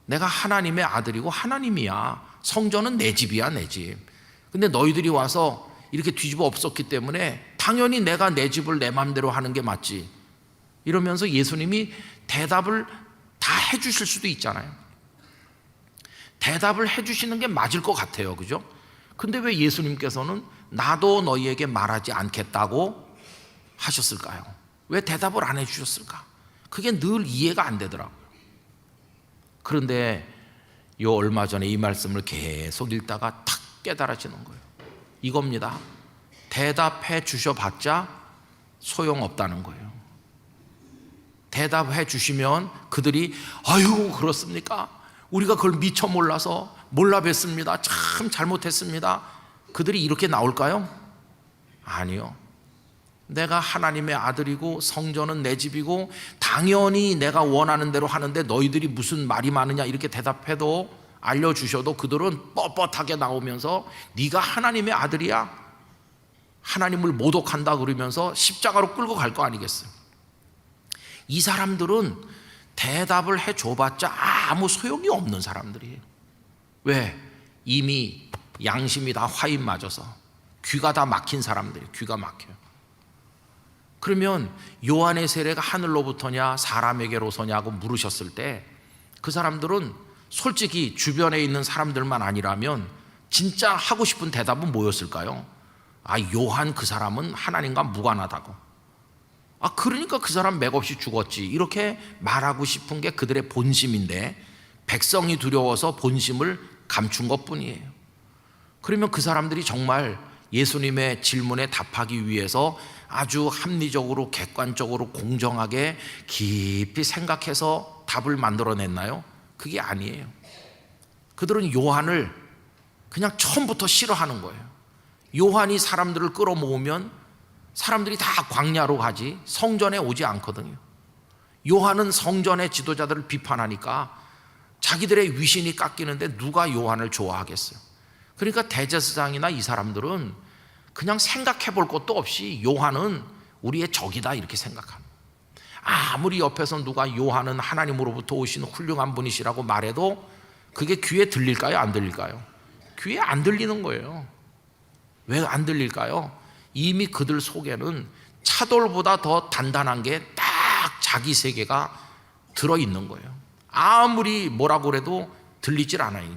내가 하나님의 아들이고 하나님이야. 성전은 내 집이야, 내 집. 근데 너희들이 와서 이렇게 뒤집어 엎었기 때문에 당연히 내가 내 집을 내 마음대로 하는 게 맞지. 이러면서 예수님이 대답을 다 해주실 수도 있잖아요. 대답을 해주시는 게 맞을 것 같아요. 그죠? 근데 왜 예수님께서는 나도 너희에게 말하지 않겠다고 하셨을까요? 왜 대답을 안 해주셨을까? 그게 늘 이해가 안 되더라고요. 그런데 요 얼마 전에 이 말씀을 계속 읽다가 탁 깨달아지는 거예요. 이겁니다. 대답해 주셔봤자 소용없다는 거예요. 대답해 주시면 그들이 아유 그렇습니까? 우리가 그걸 미처 몰라서 몰라 뵀습니다. 참 잘못했습니다. 그들이 이렇게 나올까요? 아니요. 내가 하나님의 아들이고 성전은 내 집이고 당연히 내가 원하는 대로 하는데 너희들이 무슨 말이 많으냐 이렇게 대답해도 알려주셔도 그들은 뻣뻣하게 나오면서 네가 하나님의 아들이야? 하나님을 모독한다 그러면서 십자가로 끌고 갈 거 아니겠어요? 이 사람들은 대답을 해줘봤자 아무 소용이 없는 사람들이에요. 왜? 이미 양심이 다 화인 맞아서 귀가 다 막힌 사람들이에요. 귀가 막혀요. 그러면 요한의 세례가 하늘로부터냐 사람에게로서냐고 물으셨을 때 그 사람들은 솔직히 주변에 있는 사람들만 아니라면 진짜 하고 싶은 대답은 뭐였을까요? 요한 그 사람은 하나님과 무관하다고. 그러니까 그 사람 맥없이 죽었지. 이렇게 말하고 싶은 게 그들의 본심인데 백성이 두려워서 본심을 감춘 것뿐이에요. 그러면 그 사람들이 정말 예수님의 질문에 답하기 위해서 아주 합리적으로 객관적으로 공정하게 깊이 생각해서 답을 만들어냈나요? 그게 아니에요. 그들은 요한을 그냥 처음부터 싫어하는 거예요. 요한이 사람들을 끌어모으면 사람들이 다 광야로 가지 성전에 오지 않거든요. 요한은 성전의 지도자들을 비판하니까 자기들의 위신이 깎이는데 누가 요한을 좋아하겠어요? 그러니까 대제사장이나 이 사람들은 그냥 생각해 볼 것도 없이 요한은 우리의 적이다 이렇게 생각합니다. 아무리 옆에서 누가 요한은 하나님으로부터 오신 훌륭한 분이시라고 말해도 그게 귀에 들릴까요? 안 들릴까요? 귀에 안 들리는 거예요. 왜 안 들릴까요? 이미 그들 속에는 차돌보다 더 단단한 게 딱 자기 세계가 들어있는 거예요. 아무리 뭐라고 그래도 들리질 않아요.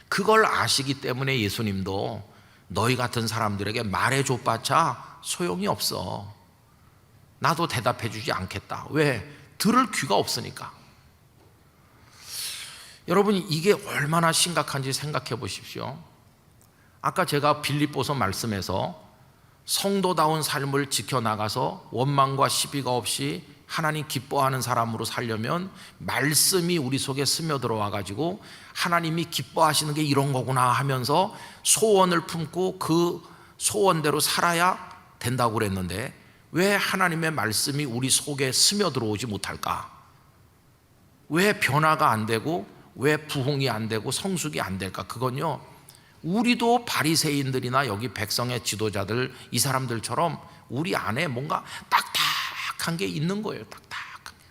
그걸 아시기 때문에 예수님도 너희 같은 사람들에게 말해줘봤자 소용이 없어. 나도 대답해 주지 않겠다. 왜? 들을 귀가 없으니까. 여러분, 이게 얼마나 심각한지 생각해 보십시오. 아까 제가 빌립보서 말씀에서 성도다운 삶을 지켜나가서 원망과 시비가 없이 하나님 기뻐하는 사람으로 살려면 말씀이 우리 속에 스며들어와 가지고 하나님이 기뻐하시는 게 이런 거구나 하면서 소원을 품고 그 소원대로 살아야 된다고 그랬는데 왜 하나님의 말씀이 우리 속에 스며들어오지 못할까? 왜 변화가 안 되고 왜 부흥이 안 되고 성숙이 안 될까? 그건요, 우리도 바리새인들이나 여기 백성의 지도자들 이 사람들처럼 우리 안에 뭔가 딱딱한 게 있는 거예요. 딱딱한 게.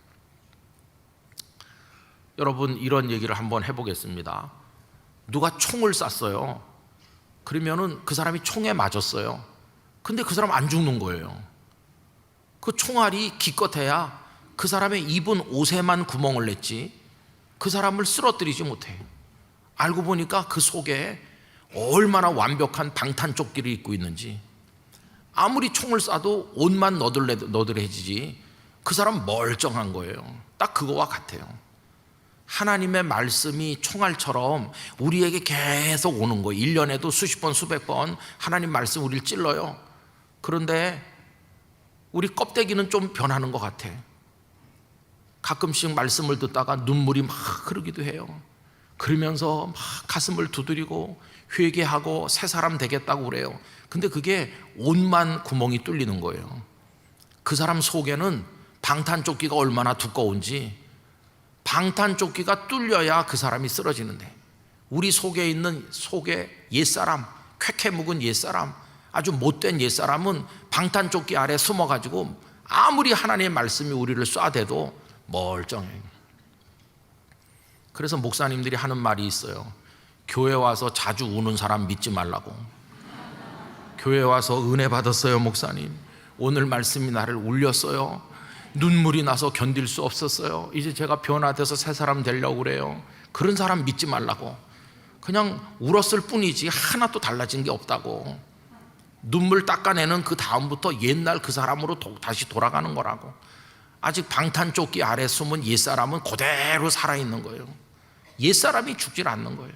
여러분, 이런 얘기를 한번 해보겠습니다. 누가 총을 쐈어요. 그러면은 그 사람이 총에 맞았어요. 근데 그 사람 안 죽는 거예요. 그 총알이 기껏해야 그 사람의 입은 옷에만 구멍을 냈지 그 사람을 쓰러뜨리지 못해요. 알고 보니까 그 속에 얼마나 완벽한 방탄조끼를 입고 있는지. 아무리 총을 쏴도 옷만 너들해지지 그 사람 멀쩡한 거예요. 딱 그거와 같아요. 하나님의 말씀이 총알처럼 우리에게 계속 오는 거예요. 1년에도 수십 번 수백 번 하나님 말씀 우리를 찔러요. 그런데 우리 껍데기는 좀 변하는 것 같아. 가끔씩 말씀을 듣다가 눈물이 막 흐르기도 해요. 그러면서 막 가슴을 두드리고 회개하고 새 사람 되겠다고 그래요. 근데 그게 옷만 구멍이 뚫리는 거예요. 그 사람 속에는 방탄조끼가 얼마나 두꺼운지, 방탄조끼가 뚫려야 그 사람이 쓰러지는데 우리 속에 있는 속에 옛사람, 쾌쾌 묵은 옛사람, 아주 못된 옛사람은 방탄조끼 아래 숨어가지고 아무리 하나님의 말씀이 우리를 쏴대도 멀쩡해요. 그래서 목사님들이 하는 말이 있어요. 교회 와서 자주 우는 사람 믿지 말라고. 교회 와서 은혜 받았어요 목사님, 오늘 말씀이 나를 울렸어요, 눈물이 나서 견딜 수 없었어요, 이제 제가 변화돼서 새 사람 되려고 그래요. 그런 사람 믿지 말라고. 그냥 울었을 뿐이지 하나도 달라진 게 없다고. 눈물 닦아내는 그 다음부터 옛날 그 사람으로 다시 돌아가는 거라고. 아직 방탄조끼 아래 숨은 옛사람은 그대로 살아있는 거예요. 옛사람이 죽질 않는 거예요.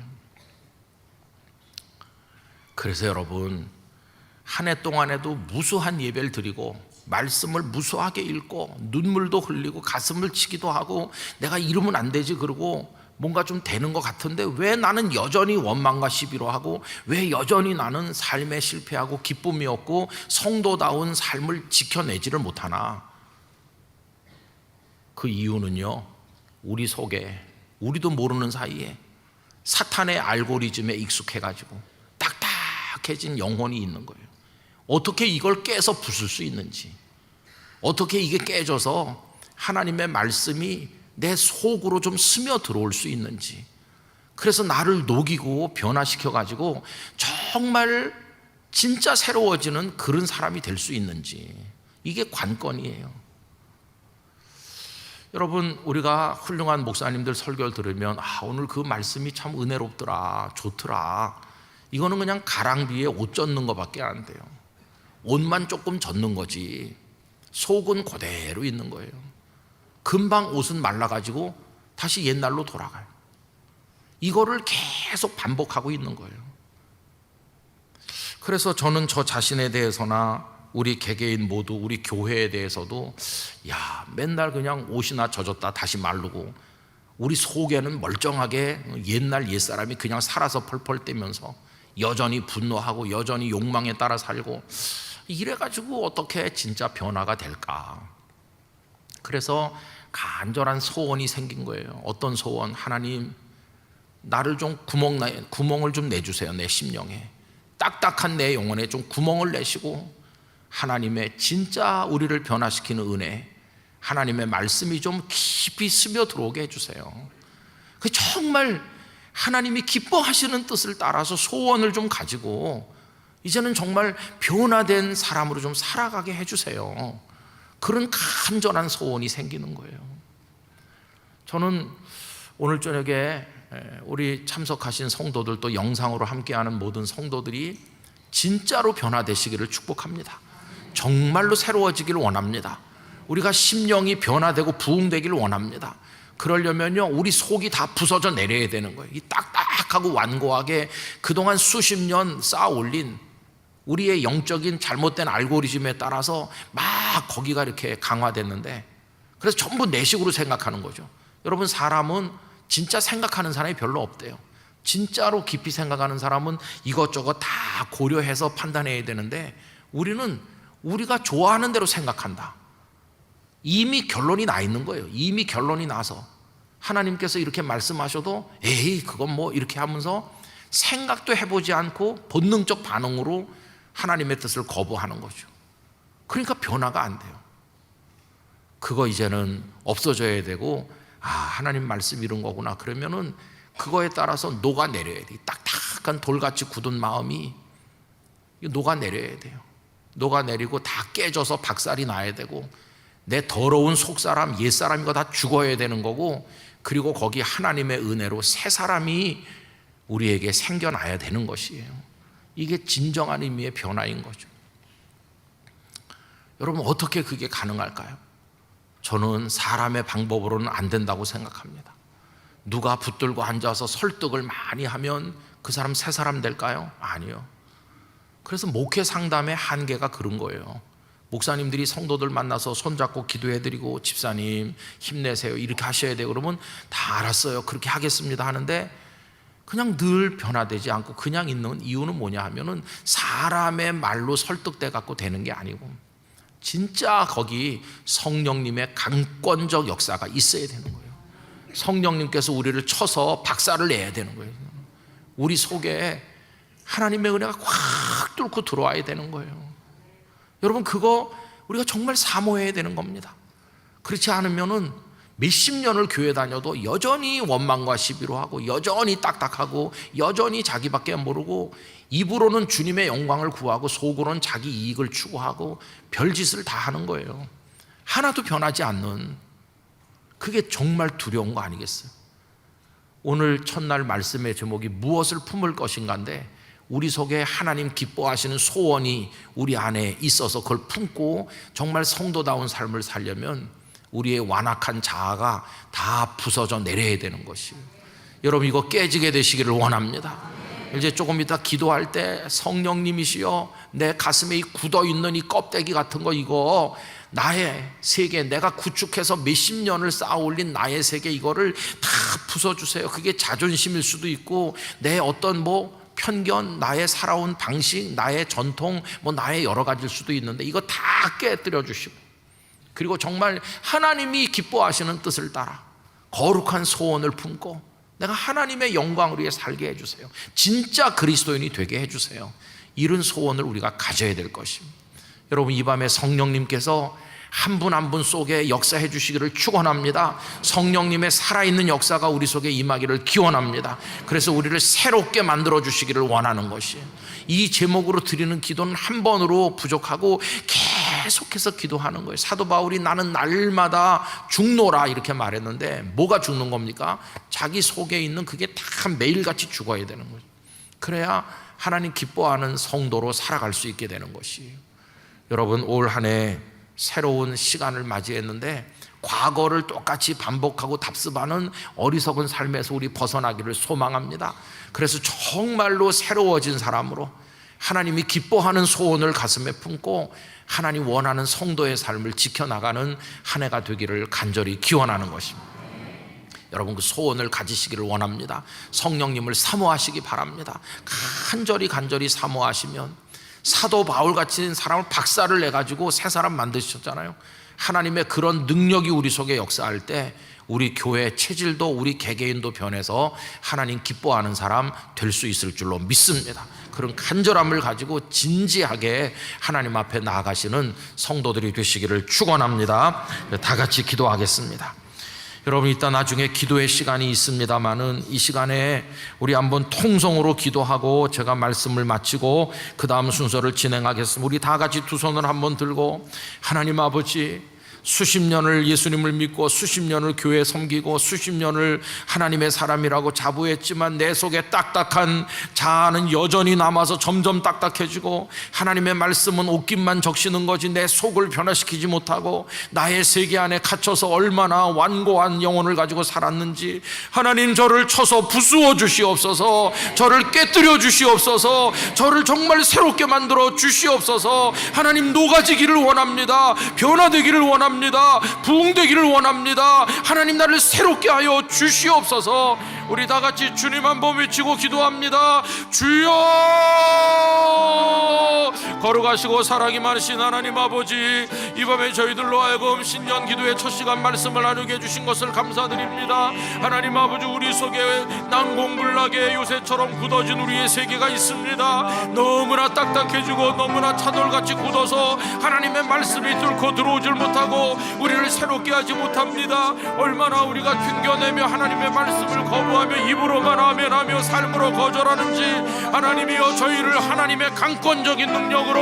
그래서 여러분, 한 해 동안에도 무수한 예배를 드리고 말씀을 무수하게 읽고 눈물도 흘리고 가슴을 치기도 하고 내가 이러면 안 되지 그러고 뭔가 좀 되는 것 같은데 왜 나는 여전히 원망과 시비로 하고 왜 여전히 나는 삶에 실패하고 기쁨이 없고 성도다운 삶을 지켜내지를 못하나? 그 이유는요, 우리 속에 우리도 모르는 사이에 사탄의 알고리즘에 익숙해가지고 딱딱해진 영혼이 있는 거예요. 어떻게 이걸 깨서 부술 수 있는지, 어떻게 이게 깨져서 하나님의 말씀이 내 속으로 좀 스며 들어올 수 있는지, 그래서 나를 녹이고 변화시켜가지고 정말 진짜 새로워지는 그런 사람이 될 수 있는지, 이게 관건이에요. 여러분, 우리가 훌륭한 목사님들 설교를 들으면 오늘 그 말씀이 참 은혜롭더라, 좋더라, 이거는 그냥 가랑비에 옷 젖는 것밖에 안 돼요. 옷만 조금 젖는 거지 속은 그대로 있는 거예요. 금방 옷은 말라가지고 다시 옛날로 돌아가요. 이거를 계속 반복하고 있는 거예요. 그래서 저는 저 자신에 대해서나 우리 개개인 모두 우리 교회에 대해서도 맨날 그냥 옷이나 젖었다 다시 마르고 우리 속에는 멀쩡하게 옛날 옛사람이 그냥 살아서 펄펄 뛰면서 여전히 분노하고 여전히 욕망에 따라 살고 이래가지고 어떻게 진짜 변화가 될까? 그래서 간절한 소원이 생긴 거예요. 어떤 소원? 하나님, 나를 좀 구멍을 좀 내주세요. 내 심령에 딱딱한 내 영혼에 좀 구멍을 내시고 하나님의 진짜 우리를 변화시키는 은혜, 하나님의 말씀이 좀 깊이 스며 들어오게 해주세요. 그 정말 하나님이 기뻐하시는 뜻을 따라서 소원을 좀 가지고 이제는 정말 변화된 사람으로 좀 살아가게 해주세요. 그런 간절한 소원이 생기는 거예요. 저는 오늘 저녁에 우리 참석하신 성도들 또 영상으로 함께하는 모든 성도들이 진짜로 변화되시기를 축복합니다. 정말로 새로워지기를 원합니다. 우리가 심령이 변화되고 부흥되기를 원합니다. 그러려면요, 우리 속이 다 부서져 내려야 되는 거예요. 이 딱딱하고 완고하게 그동안 수십 년 쌓아 올린 우리의 영적인 잘못된 알고리즘에 따라서 막 거기가 이렇게 강화됐는데, 그래서 전부 내식으로 생각하는 거죠. 여러분, 사람은 진짜 생각하는 사람이 별로 없대요. 진짜로 깊이 생각하는 사람은 이것저것 다 고려해서 판단해야 되는데, 우리는 우리가 좋아하는 대로 생각한다. 이미 결론이 나 있는 거예요. 이미 결론이 나서 하나님께서 이렇게 말씀하셔도 에이 그건 뭐 이렇게 하면서 생각도 해보지 않고 본능적 반응으로 하나님의 뜻을 거부하는 거죠. 그러니까 변화가 안 돼요. 그거 이제는 없어져야 되고, 하나님 말씀 이런 거구나. 그러면은 그거에 따라서 녹아내려야 돼요. 딱딱한 돌같이 굳은 마음이 녹아내려야 돼요. 녹아내리고 다 깨져서 박살이 나야 되고, 내 더러운 속사람, 옛사람 이거 다 죽어야 되는 거고, 그리고 거기 하나님의 은혜로 새 사람이 우리에게 생겨나야 되는 것이에요. 이게 진정한 의미의 변화인 거죠. 여러분, 어떻게 그게 가능할까요? 저는 사람의 방법으로는 안 된다고 생각합니다. 누가 붙들고 앉아서 설득을 많이 하면 그 사람 새 사람 될까요? 아니요. 그래서 목회 상담의 한계가 그런 거예요. 목사님들이 성도들 만나서 손잡고 기도해드리고 집사님 힘내세요 이렇게 하셔야 돼요. 그러면 다 알았어요, 그렇게 하겠습니다 하는데, 그냥 늘 변화되지 않고 그냥 있는 이유는 뭐냐 하면은 사람의 말로 설득돼 갖고 되는 게 아니고, 진짜 거기 성령님의 강권적 역사가 있어야 되는 거예요. 성령님께서 우리를 쳐서 박살을 내야 되는 거예요. 우리 속에 하나님의 은혜가 확 뚫고 들어와야 되는 거예요. 여러분, 그거 우리가 정말 사모해야 되는 겁니다. 그렇지 않으면은 몇십 년을 교회 다녀도 여전히 원망과 시비로 하고, 여전히 딱딱하고, 여전히 자기밖에 모르고, 입으로는 주님의 영광을 구하고 속으로는 자기 이익을 추구하고 별짓을 다 하는 거예요. 하나도 변하지 않는, 그게 정말 두려운 거 아니겠어요? 오늘 첫날 말씀의 제목이 무엇을 품을 것인가인데, 우리 속에 하나님 기뻐하시는 소원이 우리 안에 있어서 그걸 품고 정말 성도다운 삶을 살려면 우리의 완악한 자아가 다 부서져 내려야 되는 것이에요. 여러분, 이거 깨지게 되시기를 원합니다. 이제 조금 이따 기도할 때 성령님이시여, 내 가슴에 이 굳어있는 이 껍데기 같은 거, 이거 나의 세계, 내가 구축해서 몇십 년을 쌓아 올린 나의 세계, 이거를 다 부숴주세요. 그게 자존심일 수도 있고, 내 어떤 편견, 나의 살아온 방식, 나의 전통, 나의 여러 가지일 수도 있는데, 이거 다 깨뜨려 주시고, 그리고 정말 하나님이 기뻐하시는 뜻을 따라 거룩한 소원을 품고 내가 하나님의 영광을 위해 살게 해주세요. 진짜 그리스도인이 되게 해주세요. 이런 소원을 우리가 가져야 될 것입니다. 여러분, 이 밤에 성령님께서 한 분 한 분 속에 역사해 주시기를 축원합니다. 성령님의 살아있는 역사가 우리 속에 임하기를 기원합니다. 그래서 우리를 새롭게 만들어 주시기를 원하는 것이에요. 이 제목으로 드리는 기도는 한 번으로 부족하고 계속해서 기도하는 거예요. 사도 바울이 나는 날마다 죽노라 이렇게 말했는데, 뭐가 죽는 겁니까? 자기 속에 있는 그게 다 매일같이 죽어야 되는 거죠. 그래야 하나님 기뻐하는 성도로 살아갈 수 있게 되는 것이에요. 여러분, 올 한 해 새로운 시간을 맞이했는데, 과거를 똑같이 반복하고 답습하는 어리석은 삶에서 우리 벗어나기를 소망합니다. 그래서 정말로 새로워진 사람으로 하나님이 기뻐하는 소원을 가슴에 품고 하나님 원하는 성도의 삶을 지켜나가는 한 해가 되기를 간절히 기원하는 것입니다. 여러분 그 소원을 가지시기를 원합니다. 성령님을 사모하시기 바랍니다. 간절히 사모하시면, 사도 바울 같은 사람을 박살을 내가지고 새 사람 만드셨잖아요. 하나님의 그런 능력이 우리 속에 역사할 때 우리 교회 체질도 우리 개개인도 변해서 하나님 기뻐하는 사람 될 수 있을 줄로 믿습니다. 그런 간절함을 가지고 진지하게 하나님 앞에 나아가시는 성도들이 되시기를 축원합니다. 다 같이 기도하겠습니다. 여러분, 이따 나중에 기도의 시간이 있습니다만은 이 시간에 우리 한번 통성으로 기도하고 제가 말씀을 마치고 그 다음 순서를 진행하겠습니다. 우리 다 같이 두 손을 한번 들고, 하나님 아버지, 수십 년을 예수님을 믿고 수십 년을 교회 섬기고 수십 년을 하나님의 사람이라고 자부했지만 내 속에 딱딱한 자아는 여전히 남아서 점점 딱딱해지고, 하나님의 말씀은 옷깃만 적시는 거지 내 속을 변화시키지 못하고 나의 세계 안에 갇혀서 얼마나 완고한 영혼을 가지고 살았는지, 하나님 저를 쳐서 부수어 주시옵소서. 저를 깨뜨려 주시옵소서. 저를 정말 새롭게 만들어 주시옵소서. 하나님, 녹아지기를 원합니다. 변화되기를 원합니다. 부흥되기를 원합니다. 하나님, 나를 새롭게 하여 주시옵소서. 우리 다 같이 주님 한번 외치고 기도합니다. 주여! 걸어가시고 사랑이 많으신 하나님 아버지, 이 밤에 저희들로 하여금 신년 기도의 첫 시간 말씀을 나누게 해주신 것을 감사드립니다. 하나님 아버지, 우리 속에 난공불락에 요새처럼 굳어진 우리의 세계가 있습니다. 너무나 딱딱해지고 너무나 차돌같이 굳어서 하나님의 말씀이 뚫고 들어오질 못하고 우리를 새롭게 하지 못합니다. 얼마나 우리가 튕겨내며 하나님의 말씀을 거부하며 입으로만 아멘하며 삶으로 거절하는지, 하나님이여 저희를 하나님의 강권적인 능력으로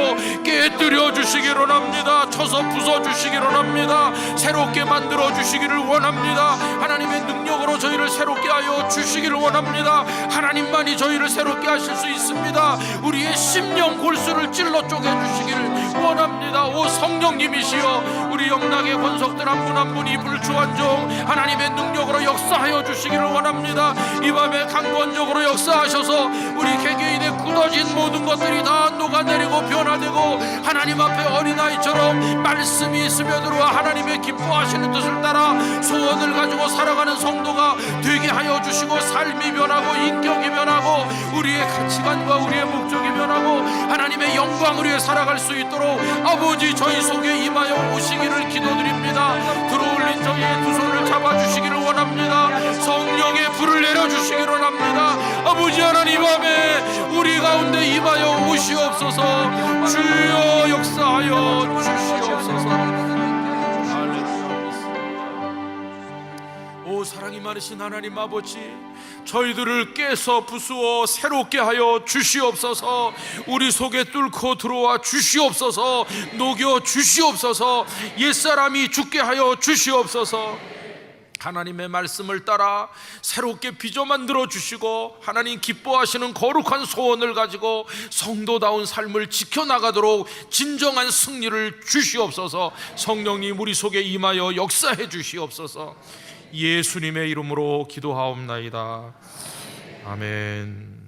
깨뜨려 주시기를 원합니다. 쳐서 부숴 주시기를 원합니다. 새롭게 만들어 주시기를 원합니다. 하나님의 능력으로 저희를 새롭게 하여 주시기를 원합니다. 하나님만이 저희를 새롭게 하실 수 있습니다. 우리의 심령 골수를 찔러 쪼개 주시기를 원합니다. 오 성령님이시여, 우리 영락의 권속들 한 분 한 분이 불추한 종 하나님의 능력으로 역사하여 주시기를 원합니다. 이 밤에 강권적으로 역사하셔서 우리 개개인의 굳어진 모든 것들이 다 녹아내리고 변화되고 하나님 앞에 어린아이처럼 말씀이 스며들어와 하나님의 기뻐하시는 뜻을 따라 소원을 가지고 살아가는 성도가 되게 하여 주시고, 삶이 변하고 인격이 변하고 우리의 가치관과 우리의 목적이 변하고 하나님의 영광을 위해 살아갈 수 있도록 아버지 저희 속에 임하여 오시기를 기도드립니다. 들어올린 저희의 두 손을 잡아주시기를 원합니다. 성령의 불을 내려주시기를 원합니다. 아버지 하나님, 밤에 우리 가운데 임하여 오시옵소서. 주여 역사하여 주시옵소서. 오 사랑이 많으신 하나님 아버지, 저희들을 깨서 부수어 새롭게 하여 주시옵소서. 우리 속에 뚫고 들어와 주시옵소서. 녹여 주시옵소서. 옛사람이 죽게 하여 주시옵소서. 하나님의 말씀을 따라 새롭게 빚어 만들어 주시고 하나님 기뻐하시는 거룩한 소원을 가지고 성도다운 삶을 지켜나가도록 진정한 승리를 주시옵소서. 성령님, 우리 속에 임하여 역사해 주시옵소서. 예수님의 이름으로 기도하옵나이다. 아멘.